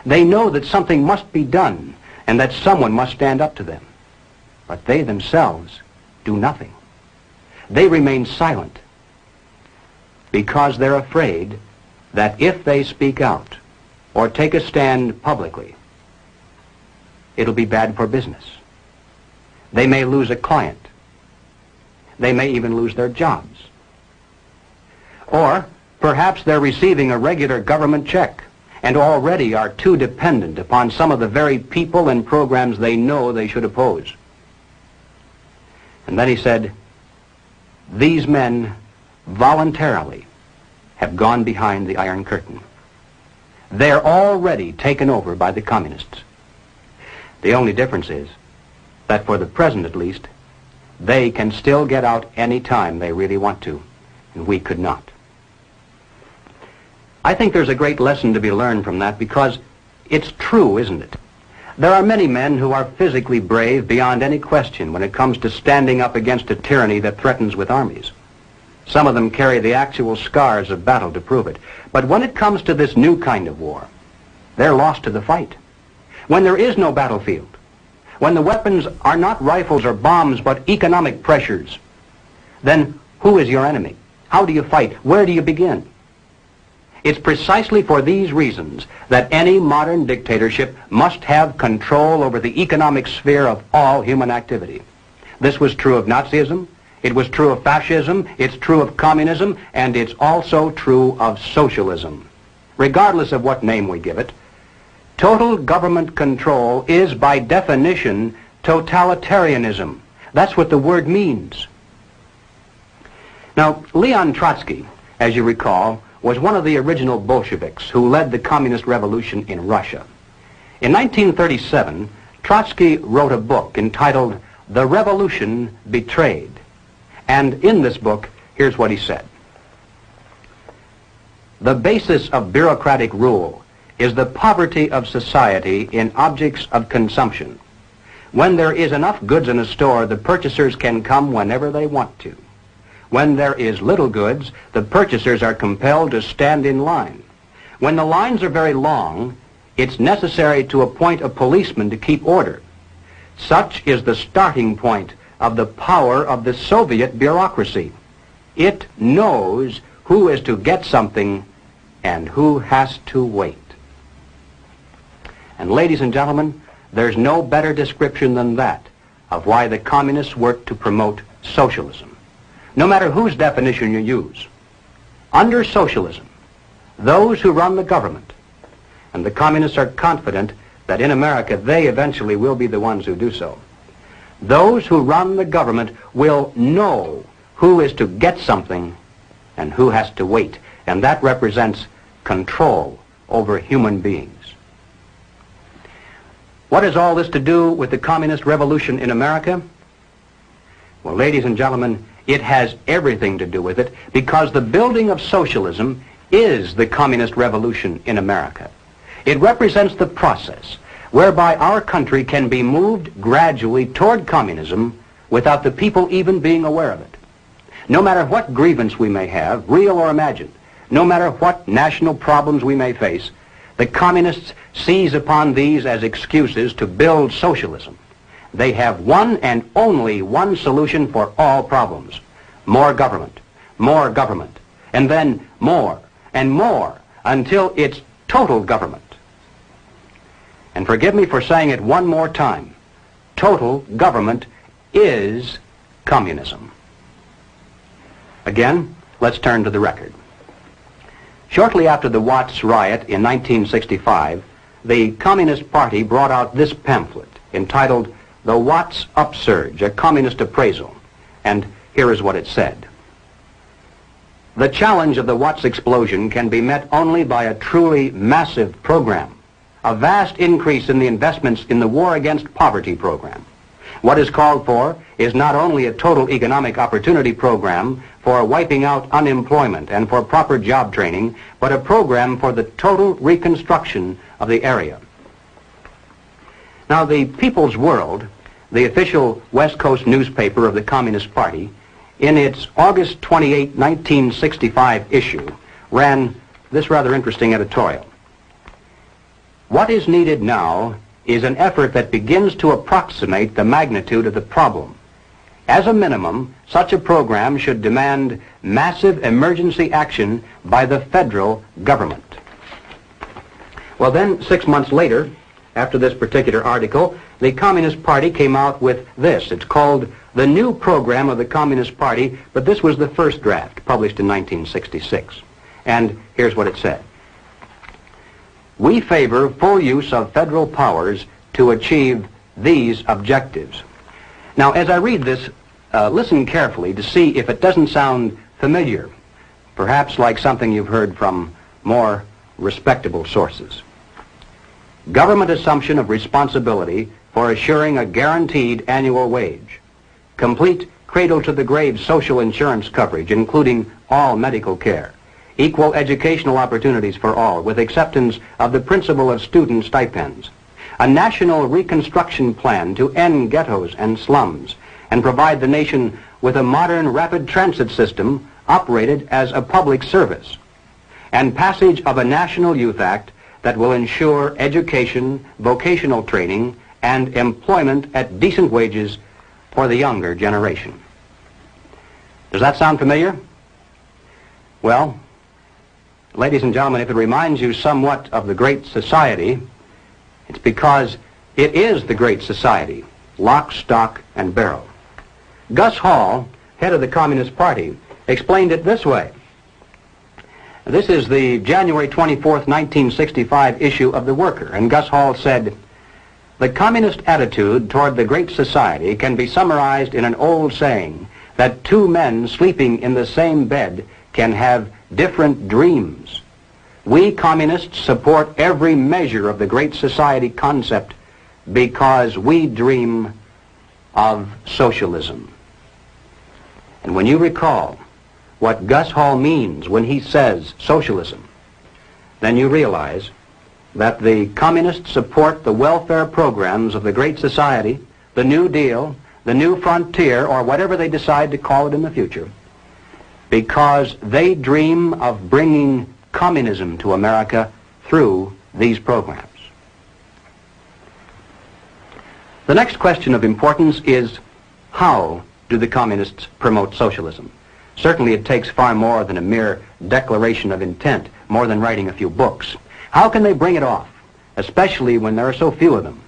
They know that something must be done and that someone must stand up to them. But they themselves do nothing. They remain silent because they're afraid that if they speak out or take a stand publicly, it'll be bad for business. They may lose a client. They may even lose their jobs. Or perhaps they're receiving a regular government check and already are too dependent upon some of the very people and programs they know they should oppose." And then he said, "These men voluntarily have gone behind the Iron Curtain. They're already taken over by the communists. The only difference is that for the present at least, they can still get out any time they really want to, and we could not." I think there's a great lesson to be learned from that because it's true, isn't it? There are many men who are physically brave beyond any question when it comes to standing up against a tyranny that threatens with armies. Some of them carry the actual scars of battle to prove it. But when it comes to this new kind of war, they're lost to the fight. When there is no battlefield, when the weapons are not rifles or bombs but economic pressures, then who is your enemy? How do you fight? Where do you begin? It's precisely for these reasons that any modern dictatorship must have control over the economic sphere of all human activity. This was true of Nazism, it was true of fascism, it's true of communism, and it's also true of socialism. Regardless of what name we give it, total government control is by definition totalitarianism. That's what the word means. Now, Leon Trotsky, as you recall, was one of the original Bolsheviks who led the communist revolution in Russia. In 1937, Trotsky wrote a book entitled The Revolution Betrayed. And in this book, here's what he said. "The basis of bureaucratic rule is the poverty of society in objects of consumption. When there is enough goods in a store, the purchasers can come whenever they want to. When there is little goods, the purchasers are compelled to stand in line. When the lines are very long, it's necessary to appoint a policeman to keep order. Such is the starting point of the power of the Soviet bureaucracy. It knows who is to get something and who has to wait." And ladies and gentlemen, there's no better description than that of why the communists work to promote socialism. No matter whose definition you use, under socialism, those who run the government, and the communists are confident that in America they eventually will be the ones who do so, those who run the government will know who is to get something and who has to wait, and that represents control over human beings. What has all this to do with the communist revolution in America? Well, ladies and gentlemen, it has everything to do with it because the building of socialism is the communist revolution in America. It represents the process whereby our country can be moved gradually toward communism without the people even being aware of it. No matter what grievance we may have, real or imagined, no matter what national problems we may face, the communists seize upon these as excuses to build socialism. They have one and only one solution for all problems: more government, and then more and more until it's total government. And forgive me for saying it one more time. Total government is communism. Again, let's turn to the record. Shortly after the Watts riot in 1965, the Communist Party brought out this pamphlet entitled The Watts Upsurge, a Communist Appraisal. And here is what it said. The challenge of the Watts explosion can be met only by a truly massive program, a vast increase in the investments in the War Against Poverty program. What is called for is not only a total economic opportunity program for wiping out unemployment and for proper job training, but a program for the total reconstruction of the area. Now, the People's World, the official West Coast newspaper of the Communist Party, in its August 28, 1965 issue, ran this rather interesting editorial. What is needed now is an effort that begins to approximate the magnitude of the problem. As a minimum, such a program should demand massive emergency action by the federal government. Well then, 6 months later, after this particular article, the Communist Party came out with this. It's called The New Program of the Communist Party, but this was the first draft, published in 1966. And here's what it said. We favor full use of federal powers to achieve these objectives. Now, as I read this, listen carefully to see if it doesn't sound familiar, perhaps like something you've heard from more respectable sources. Government assumption of responsibility for assuring a guaranteed annual wage. Complete cradle-to-the-grave social insurance coverage, including all medical care. Equal educational opportunities for all, with acceptance of the principle of student stipends. A national reconstruction plan to end ghettos and slums and provide the nation with a modern rapid transit system operated as a public service. And passage of a National Youth Act that will ensure education, vocational training, and employment at decent wages for the younger generation. Does that sound familiar? Well, ladies and gentlemen, if it reminds you somewhat of the Great Society, it's because it is the Great Society, lock, stock, and barrel. Gus Hall, head of the Communist Party, explained it this way. This is the January 24th, 1965 issue of The Worker, and Gus Hall said, "The communist attitude toward the Great Society can be summarized in an old saying that two men sleeping in the same bed can have different dreams. We communists support every measure of the Great Society concept because we dream of socialism." And when you recall what Gus Hall means when he says socialism, then you realize that the communists support the welfare programs of the Great Society, the New Deal, the New Frontier, or whatever they decide to call it in the future, because they dream of bringing communism to America through these programs. The next question of importance is, how do the communists promote socialism? Certainly it takes far more than a mere declaration of intent, more than writing a few books. How can they bring it off, especially when there are so few of them?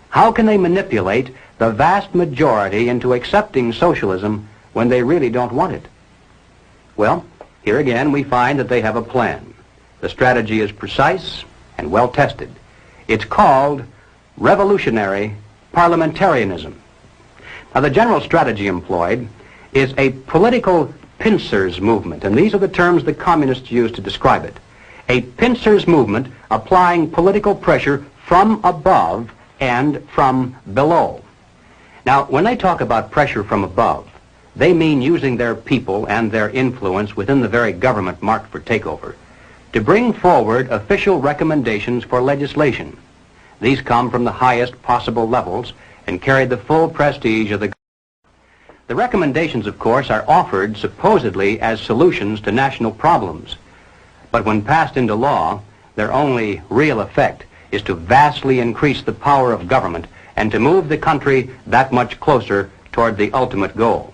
How can they manipulate the vast majority into accepting socialism when they really don't want it? Well, here again we find that they have a plan. The strategy is precise and well tested. It's called revolutionary parliamentarianism. Now, the general strategy employed is a political pincers movement, and these are the terms the communists use to describe it. A pincers movement applying political pressure from above and from below. Now, when they talk about pressure from above, they mean using their people and their influence within the very government marked for takeover to bring forward official recommendations for legislation. These come from the highest possible levels and carry the full prestige of the government. The recommendations, of course, are offered supposedly as solutions to national problems, but when passed into law, their only real effect is to vastly increase the power of government and to move the country that much closer toward the ultimate goal.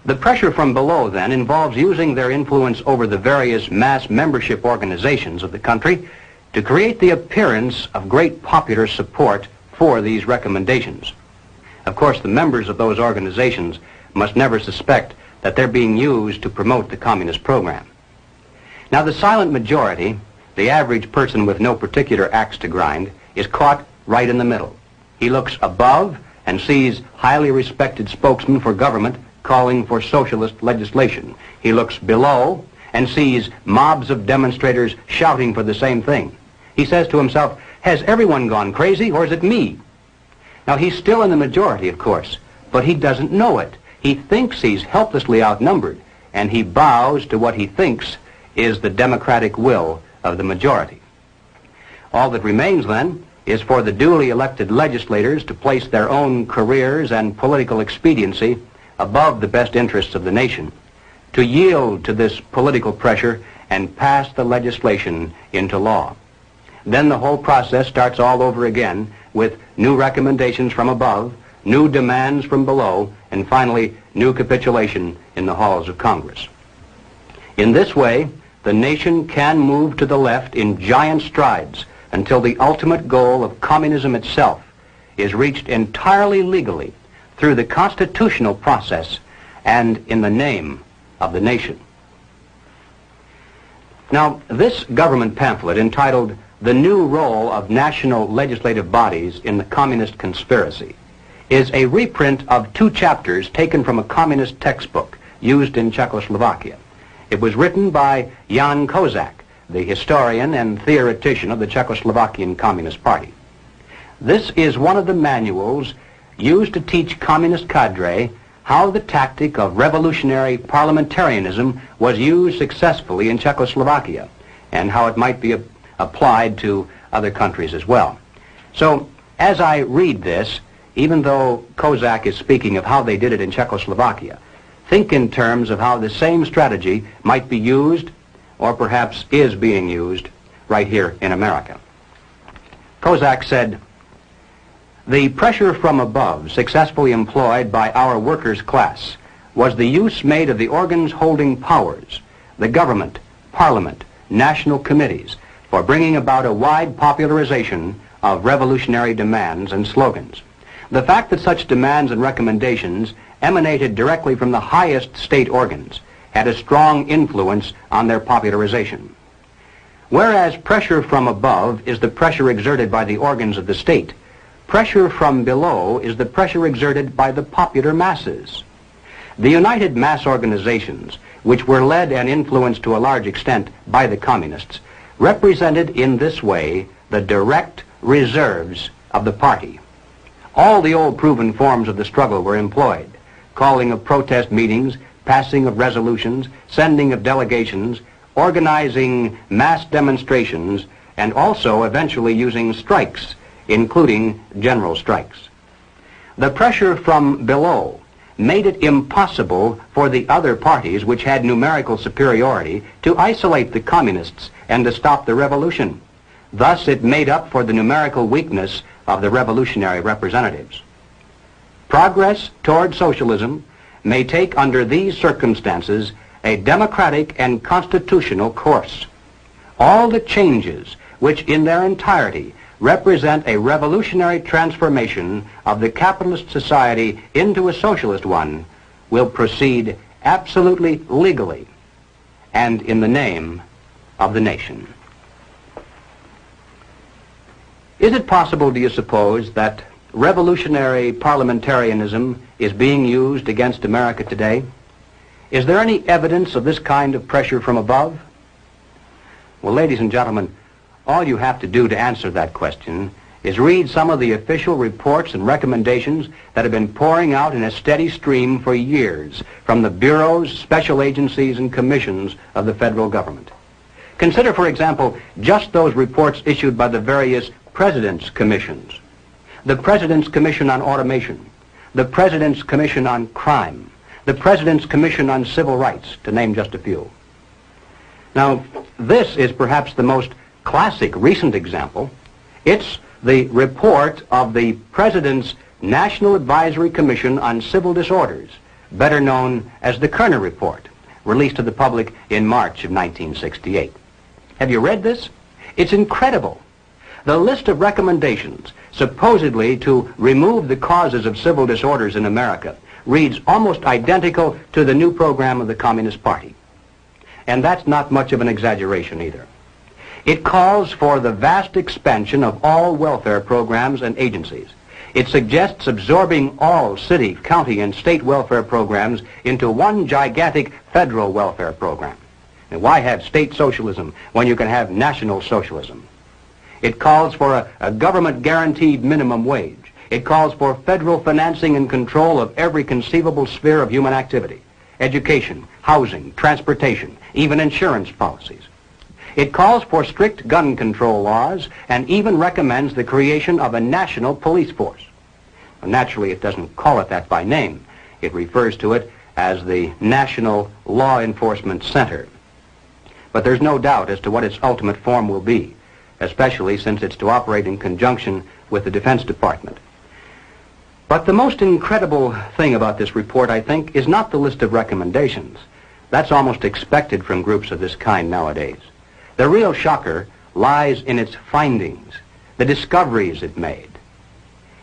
The pressure from below, then, involves using their influence over the various mass membership organizations of the country to create the appearance of great popular support for these recommendations. Of course, the members of those organizations must never suspect that they're being used to promote the communist program. Now, the silent majority, the average person with no particular axe to grind, is caught right in the middle. He looks above and sees highly respected spokesmen for government calling for socialist legislation. He looks below and sees mobs of demonstrators shouting for the same thing. He says to himself, has everyone gone crazy, or is it me? Now, he's still in the majority, of course, but he doesn't know it. He thinks he's helplessly outnumbered, and he bows to what he thinks is the democratic will of the majority. All that remains, then, is for the duly elected legislators to place their own careers and political expediency above the best interests of the nation, to yield to this political pressure and pass the legislation into law. Then the whole process starts all over again with new recommendations from above, new demands from below, and finally new capitulation in the halls of Congress. In this way, the nation can move to the left in giant strides until the ultimate goal of communism itself is reached entirely legally through the constitutional process and in the name of the nation. Now, this government pamphlet entitled "The New Role of National Legislative Bodies in the Communist Conspiracy" is a reprint of 2 chapters taken from a communist textbook used in Czechoslovakia. It was written by Jan Kozak, the historian and theoretician of the Czechoslovakian Communist Party. This is one of the manuals used to teach communist cadre how the tactic of revolutionary parliamentarianism was used successfully in Czechoslovakia and how it might be applied to other countries as well. So, as I read this, even though Kozak is speaking of how they did it in Czechoslovakia, think in terms of how the same strategy might be used, or perhaps is being used, right here in America. Kozak said, "The pressure from above successfully employed by our workers' class was the use made of the organs holding powers, the government, parliament, national committees, for bringing about a wide popularization of revolutionary demands and slogans. The fact that such demands and recommendations emanated directly from the highest state organs had a strong influence on their popularization. Whereas pressure from above is the pressure exerted by the organs of the state, pressure from below is the pressure exerted by the popular masses. The united mass organizations, which were led and influenced to a large extent by the communists, represented in this way the direct reserves of the party. All the old proven forms of the struggle were employed: calling of protest meetings, passing of resolutions, sending of delegations, organizing mass demonstrations, and also eventually using strikes, including general strikes. The pressure from below made it impossible for the other parties which had numerical superiority to isolate the communists and to stop the revolution. Thus it made up for the numerical weakness of the revolutionary representatives. Progress toward socialism may take under these circumstances a democratic and constitutional course. All the changes which in their entirety represent a revolutionary transformation of the capitalist society into a socialist one will proceed absolutely legally and in the name of the nation. Is it possible, do you suppose, that revolutionary parliamentarianism is being used against America today? Is there any evidence of this kind of pressure from above? Well, ladies and gentlemen, all you have to do to answer that question is read some of the official reports and recommendations that have been pouring out in a steady stream for years from the bureaus, special agencies, and commissions of the federal government. Consider, for example, just those reports issued by the various President's Commissions. The President's Commission on Automation, the President's Commission on Crime, the President's Commission on Civil Rights, to name just a few. Now, this is perhaps the most classic recent example. It's the report of the President's National Advisory Commission on Civil Disorders, better known as the Kerner Report, released to the public in March of 1968. Have you read this? It's incredible. The list of recommendations supposedly to remove the causes of civil disorders in America reads almost identical to the new program of the Communist Party. And that's not much of an exaggeration either. It calls for the vast expansion of all welfare programs and agencies. It suggests absorbing all city, county, and state welfare programs into one gigantic federal welfare program. And why have state socialism when you can have national socialism? It calls for a government-guaranteed minimum wage. It calls for federal financing and control of every conceivable sphere of human activity: education, housing, transportation, even insurance policies. It calls for strict gun control laws and even recommends the creation of a national police force. Well, naturally, it doesn't call it that by name. It refers to it as the National Law Enforcement Center. But there's no doubt as to what its ultimate form will be, especially since it's to operate in conjunction with the Defense Department. But the most incredible thing about this report, I think, is not the list of recommendations. That's almost expected from groups of this kind nowadays. The real shocker lies in its findings, the discoveries it made.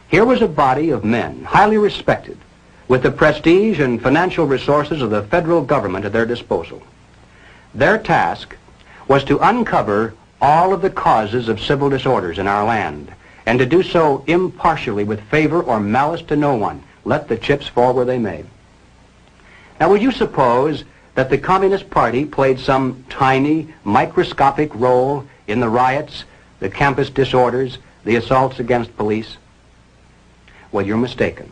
Here was a body of men, highly respected, with the prestige and financial resources of the federal government at their disposal. Their task was to uncover all of the causes of civil disorders in our land, and to do so impartially with favor or malice to no one, let the chips fall where they may. Now, would you suppose that the Communist Party played some tiny, microscopic role in the riots, the campus disorders, the assaults against police? Well, you're mistaken.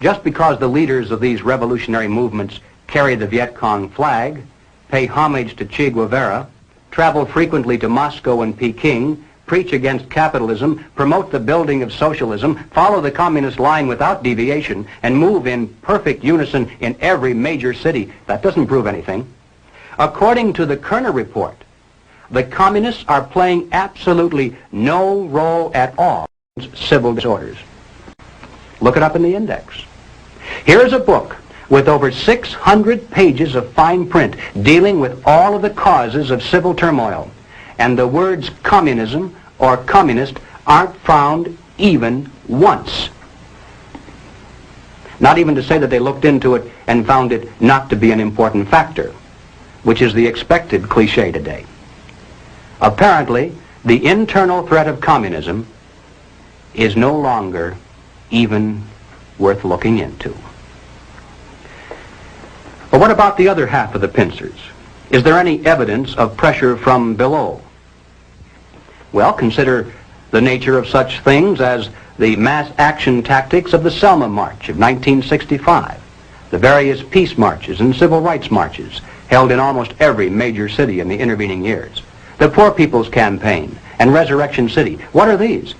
Just because the leaders of these revolutionary movements carry the Viet Cong flag, pay homage to Che Guevara, travel frequently to Moscow and Peking, preach against capitalism, promote the building of socialism, follow the communist line without deviation, and move in perfect unison in every major city, that doesn't prove anything. According to the Kerner report, the communists are playing absolutely no role at all in civil disorders. Look it up in the index. Here's a book with over 600 pages of fine print dealing with all of the causes of civil turmoil. And the words communism or communist aren't found even once. Not even to say that they looked into it and found it not to be an important factor, which is the expected cliche today. Apparently, the internal threat of communism is no longer even worth looking into. But what about the other half of the pincers? Is there any evidence of pressure from below? Well, consider the nature of such things as the mass action tactics of the Selma March of 1965, the various peace marches and civil rights marches held in almost every major city in the intervening years, the Poor People's Campaign and Resurrection City. What are these?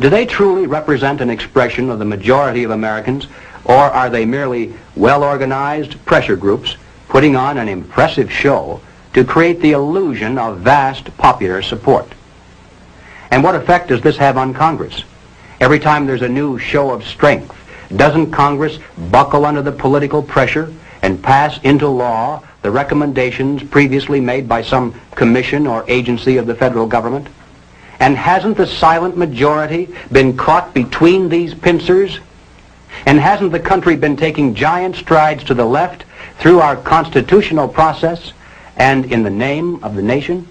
Do they truly represent an expression of the majority of Americans, or are they merely well-organized pressure groups putting on an impressive show to create the illusion of vast popular support? And what effect does this have on Congress? Every time there's a new show of strength, doesn't Congress buckle under the political pressure and pass into law the recommendations previously made by some commission or agency of the federal government? And hasn't the silent majority been caught between these pincers? And hasn't the country been taking giant strides to the left through our constitutional process and in the name of the nation?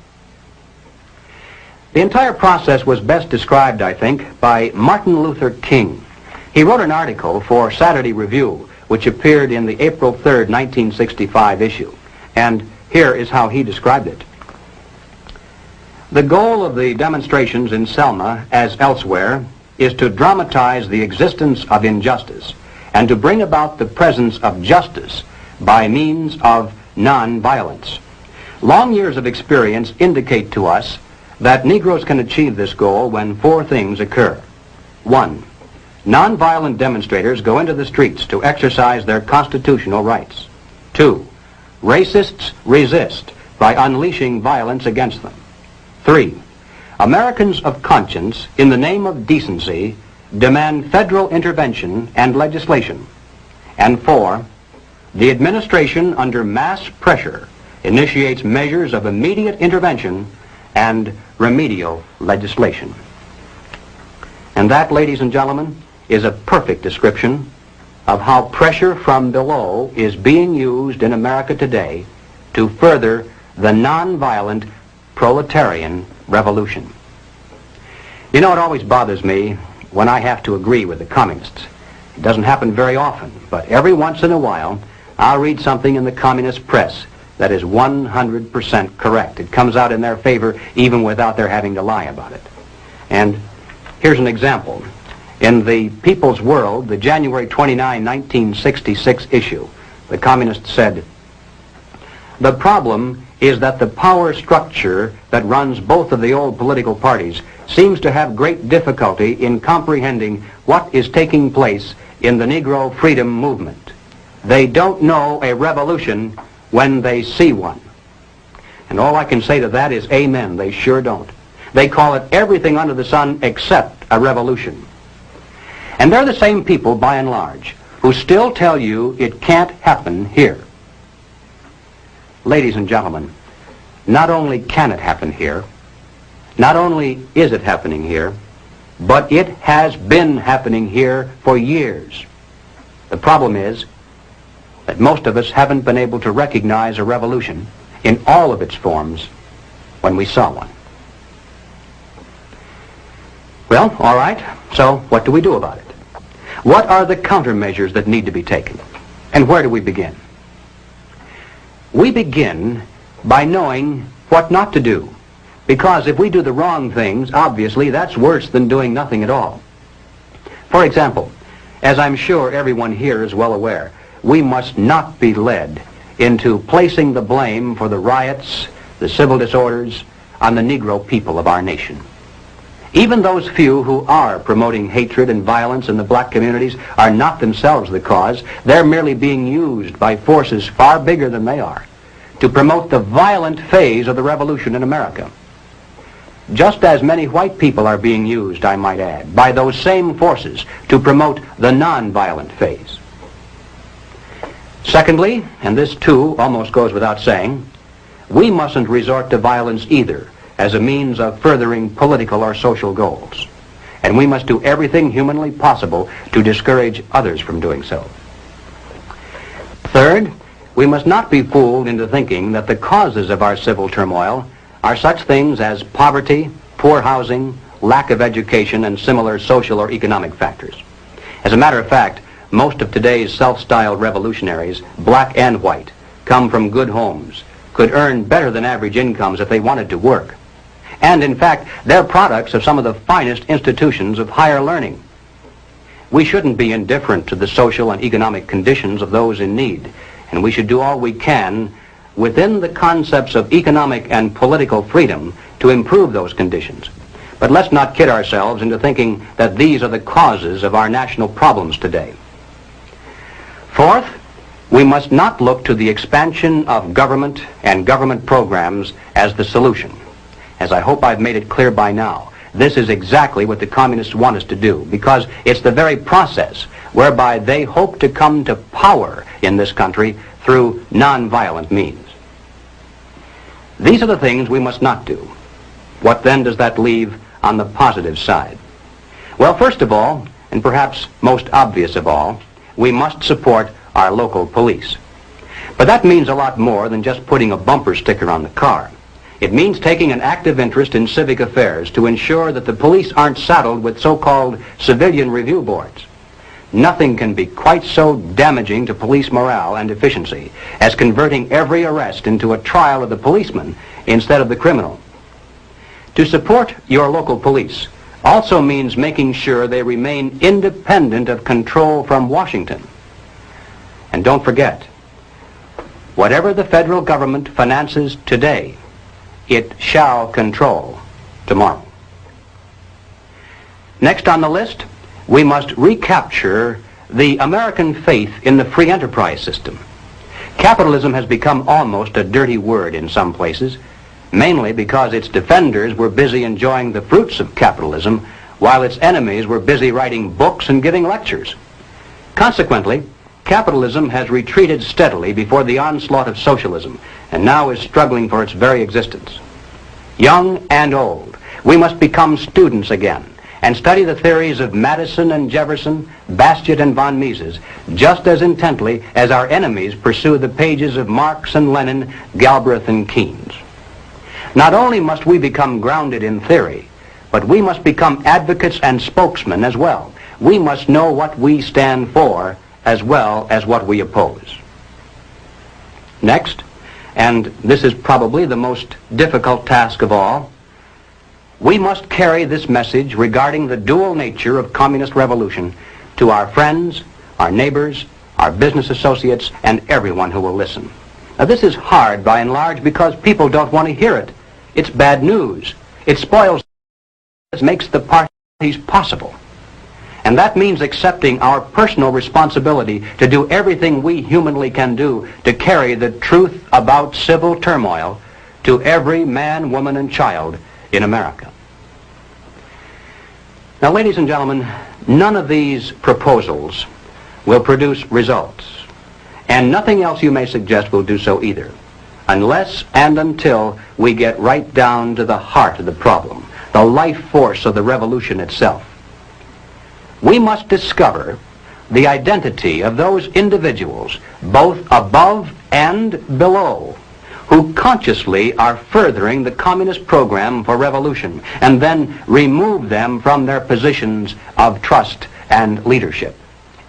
The entire process was best described, I think, by Martin Luther King. He wrote an article for Saturday Review, which appeared in the April 3rd, 1965 issue. And here is how he described it. The goal of the demonstrations in Selma, as elsewhere, is to dramatize the existence of injustice and to bring about the presence of justice by means of non-violence. Long years of experience indicate to us that Negroes can achieve this goal when four things occur. 1. Nonviolent demonstrators go into the streets to exercise their constitutional rights. 2. Racists resist by unleashing violence against them. 3. Americans of conscience, in the name of decency, demand federal intervention and legislation. And 4. The administration, under mass pressure, initiates measures of immediate intervention and remedial legislation. And that, ladies and gentlemen, is a perfect description of how pressure from below is being used in America today to further the nonviolent proletarian revolution. You know, it always bothers me when I have to agree with the communists. It doesn't happen very often, but every once in a while I'll read something in the communist press that is 100% correct. It comes out in their favor even without their having to lie about it. And here's an example. In the People's World, the January 29, 1966 issue, the communists said, "The problem is that the power structure that runs both of the old political parties seems to have great difficulty in comprehending what is taking place in the Negro freedom movement. They don't know a revolution when they see one." And all I can say to that is amen. They sure don't. They call it everything under the sun except a revolution. And they're the same people, by and large, who still tell you it can't happen here. Ladies and gentlemen, not only can it happen here, not only is it happening here, but it has been happening here for years. The problem is that most of us haven't been able to recognize a revolution in all of its forms when we saw one. Well, all right, so what do we do about it? What are the countermeasures that need to be taken? And where do we begin? We begin by knowing what not to do. Because if we do the wrong things, obviously that's worse than doing nothing at all. For example, as I'm sure everyone here is well aware, we must not be led into placing the blame for the riots, the civil disorders, on the Negro people of our nation. Even those few who are promoting hatred and violence in the black communities are not themselves the cause. They're merely being used by forces far bigger than they are to promote the violent phase of the revolution in America. Just as many white people are being used, I might add, by those same forces to promote the nonviolent phase. Secondly, and this too almost goes without saying, we mustn't resort to violence either as a means of furthering political or social goals. And we must do everything humanly possible to discourage others from doing so. Third, we must not be fooled into thinking that the causes of our civil turmoil are such things as poverty, poor housing, lack of education, and similar social or economic factors. As a matter of fact, most of today's self-styled revolutionaries, black and white, come from good homes, could earn better than average incomes if they wanted to work. And in fact, they're products of some of the finest institutions of higher learning. We shouldn't be indifferent to the social and economic conditions of those in need, and we should do all we can within the concepts of economic and political freedom to improve those conditions. But let's not kid ourselves into thinking that these are the causes of our national problems today. Fourth, we must not look to the expansion of government and government programs as the solution. As I hope I've made it clear by now, this is exactly what the communists want us to do, because it's the very process whereby they hope to come to power in this country through nonviolent means. These are the things we must not do. What then does that leave on the positive side? Well, first of all, and perhaps most obvious of all, we must support our local police. But that means a lot more than just putting a bumper sticker on the car. It means taking an active interest in civic affairs to ensure that the police aren't saddled with so-called civilian review boards. Nothing can be quite so damaging to police morale and efficiency as converting every arrest into a trial of the policeman instead of the criminal. To support your local police also means making sure they remain independent of control from Washington. And don't forget, whatever the federal government finances today, it shall control tomorrow. Next on the list, we must recapture the American faith in the free enterprise system. Capitalism has become almost a dirty word in some places, mainly because its defenders were busy enjoying the fruits of capitalism while its enemies were busy writing books and giving lectures. Consequently, capitalism has retreated steadily before the onslaught of socialism and now is struggling for its very existence. young and old. We must become students again and study the theories of Madison and Jefferson, Bastiat and von Mises, just as intently as our enemies pursue the pages of Marx and Lenin, Galbraith and Keynes. Not only must we become grounded in theory, but we must become advocates and spokesmen as well. We must know what we stand for as well as what we oppose. Next, and this is probably the most difficult task of all, we must carry this message regarding the dual nature of communist revolution to our friends, our neighbors, our business associates, and everyone who will listen. Now, this is hard by and large because people don't want to hear it. It's bad news. It spoils, it makes the parties possible. And that means accepting our personal responsibility to do everything we humanly can do to carry the truth about civil turmoil to every man, woman, and child in America. Now, ladies and gentlemen, none of these proposals will produce results, and nothing else you may suggest will do so either, unless and until we get right down to the heart of the problem, the life force of the revolution itself. We must discover the identity of those individuals, both above and below, who consciously are furthering the communist program for revolution, and then remove them from their positions of trust and leadership.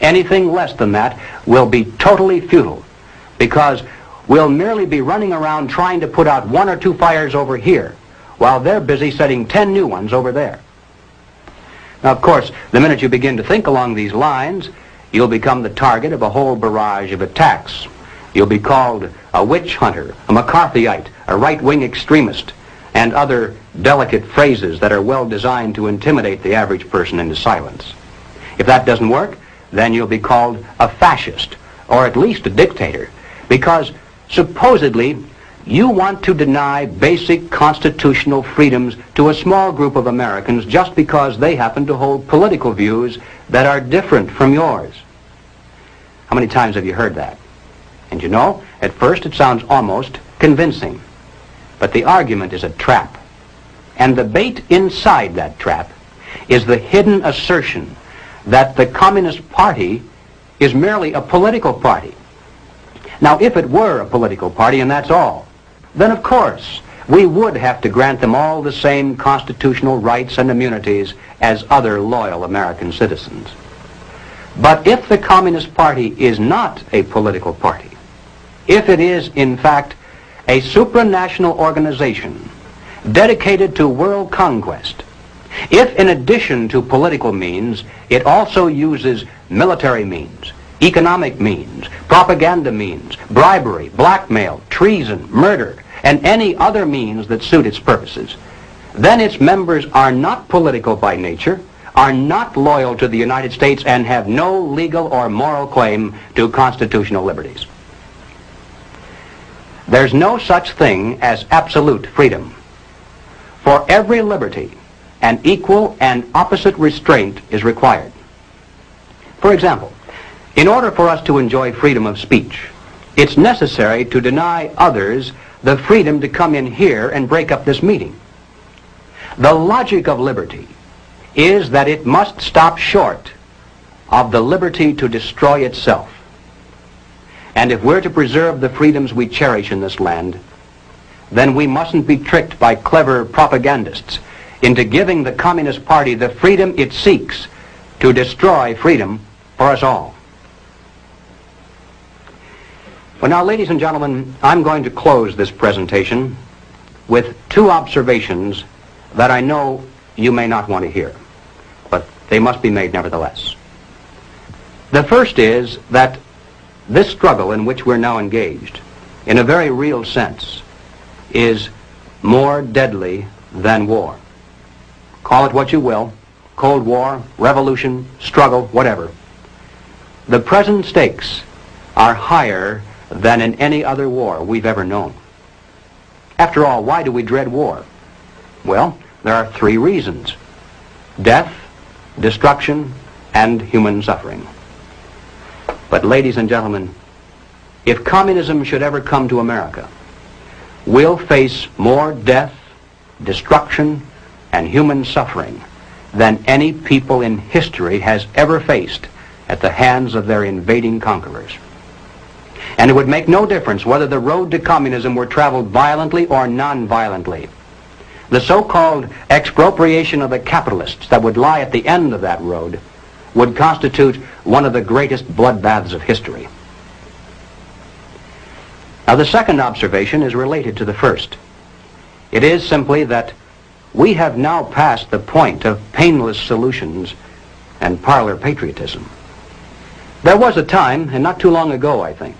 Anything less than that will be totally futile, because we'll merely be running around trying to put out 1 or 2 fires over here, while they're busy setting 10 new ones over there. Now, of course, the minute you begin to think along these lines, you'll become the target of a whole barrage of attacks. You'll be called a witch hunter, a McCarthyite, a right-wing extremist, and other delicate phrases that are well designed to intimidate the average person into silence. If that doesn't work, then you'll be called a fascist, or at least a dictator, because supposedly you want to deny basic constitutional freedoms to a small group of Americans just because they happen to hold political views that are different from yours. How many times have you heard that? And you know, at first it sounds almost convincing. But the argument is a trap. And the bait inside that trap is the hidden assertion that the Communist Party is merely a political party. Now, if it were a political party and that's all, then of course we would have to grant them all the same constitutional rights and immunities as other loyal American citizens. But if the Communist Party is not a political party, if it is, in fact, a supranational organization dedicated to world conquest, if in addition to political means, it also uses military means, economic means, propaganda means, bribery, blackmail, treason, murder, and any other means that suit its purposes, then its members are not political by nature, are not loyal to the United States, and have no legal or moral claim to constitutional liberties. There's no such thing as absolute freedom. For every liberty, an equal and opposite restraint is required. For example, in order for us to enjoy freedom of speech, it's necessary to deny others the freedom to come in here and break up this meeting. The logic of liberty is that it must stop short of the liberty to destroy itself. And if we're to preserve the freedoms we cherish in this land, then we mustn't be tricked by clever propagandists into giving the Communist Party the freedom it seeks to destroy freedom for us all. Well, now, ladies and gentlemen, I'm going to close this presentation with 2 observations that I know you may not want to hear, but they must be made nevertheless. The first is that this struggle in which we're now engaged, in a very real sense, is more deadly than war. Call it what you will, Cold War, revolution, struggle, whatever. The present stakes are higher than in any other war we've ever known. After all, why do we dread war? Well, there are 3 reasons: death, destruction, and human suffering. But ladies and gentlemen, if communism should ever come to America, we'll face more death, destruction, and human suffering than any people in history has ever faced at the hands of their invading conquerors. And it would make no difference whether the road to communism were traveled violently or non-violently. The so-called expropriation of the capitalists that would lie at the end of that road would constitute one of the greatest bloodbaths of history. Now, the second observation is related to the first. It is simply that we have now passed the point of painless solutions and parlor patriotism. There was a time, and not too long ago, I think,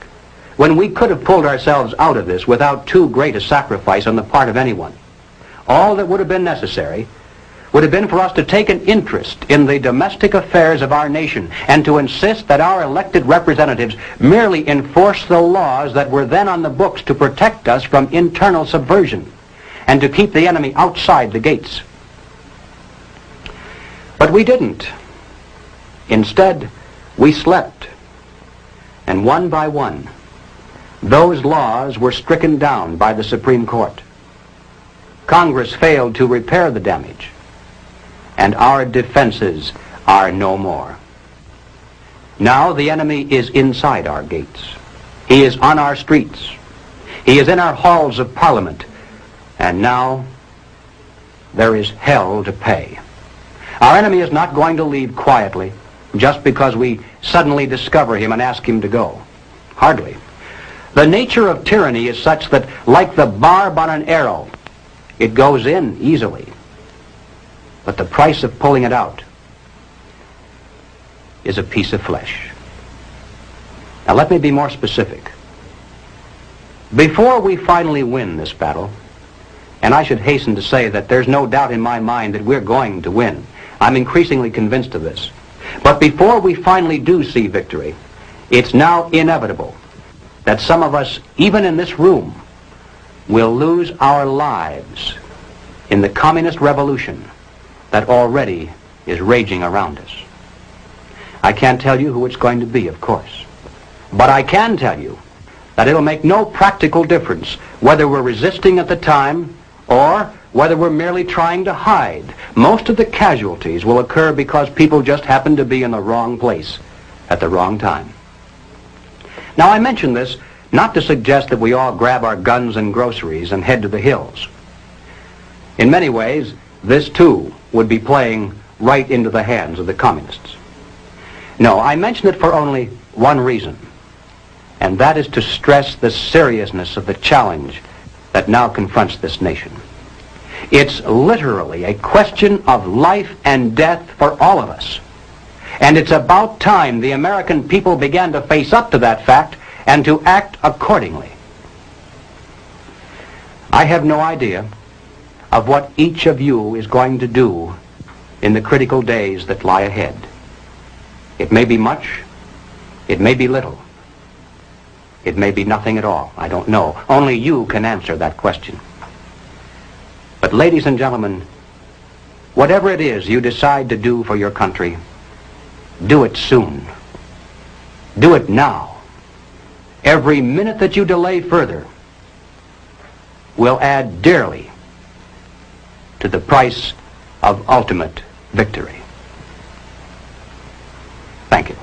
when we could have pulled ourselves out of this without too great a sacrifice on the part of anyone. All that would have been necessary would have been for us to take an interest in the domestic affairs of our nation and to insist that our elected representatives merely enforce the laws that were then on the books to protect us from internal subversion and to keep the enemy outside the gates. But we didn't. Instead, we slept. And one by one, those laws were stricken down by the Supreme Court. Congress failed to repair the damage, and our defenses are no more. Now the enemy is inside our gates. He is on our streets. He is in our halls of Parliament. And now there is hell to pay. Our enemy is not going to leave quietly just because we suddenly discover him and ask him to go. Hardly. The nature of tyranny is such that, like the barb on an arrow, it goes in easily. But the price of pulling it out is a piece of flesh. Now let me be more specific. Before we finally win this battle, and I should hasten to say that there's no doubt in my mind that we're going to win. I'm increasingly convinced of this. But before we finally do see victory, it's now inevitable that some of us, even in this room, will lose our lives in the communist revolution that already is raging around us. I can't tell you who it's going to be, of course. But I can tell you that it'll make no practical difference whether we're resisting at the time or whether we're merely trying to hide. Most of the casualties will occur because people just happen to be in the wrong place at the wrong time. Now, I mention this not to suggest that we all grab our guns and groceries and head to the hills. In many ways, this too would be playing right into the hands of the communists. No, I mention it for only one reason, and that is to stress the seriousness of the challenge that now confronts this nation. It's literally a question of life and death for all of us. And it's about time the American people began to face up to that fact and to act accordingly. I have no idea of what each of you is going to do in the critical days that lie ahead. It may be much, it may be little, it may be nothing at all. I don't know. Only you can answer that question. But ladies and gentlemen, whatever it is you decide to do for your country, do it soon. Do it now. Every minute that you delay further will add dearly to the price of ultimate victory. Thank you.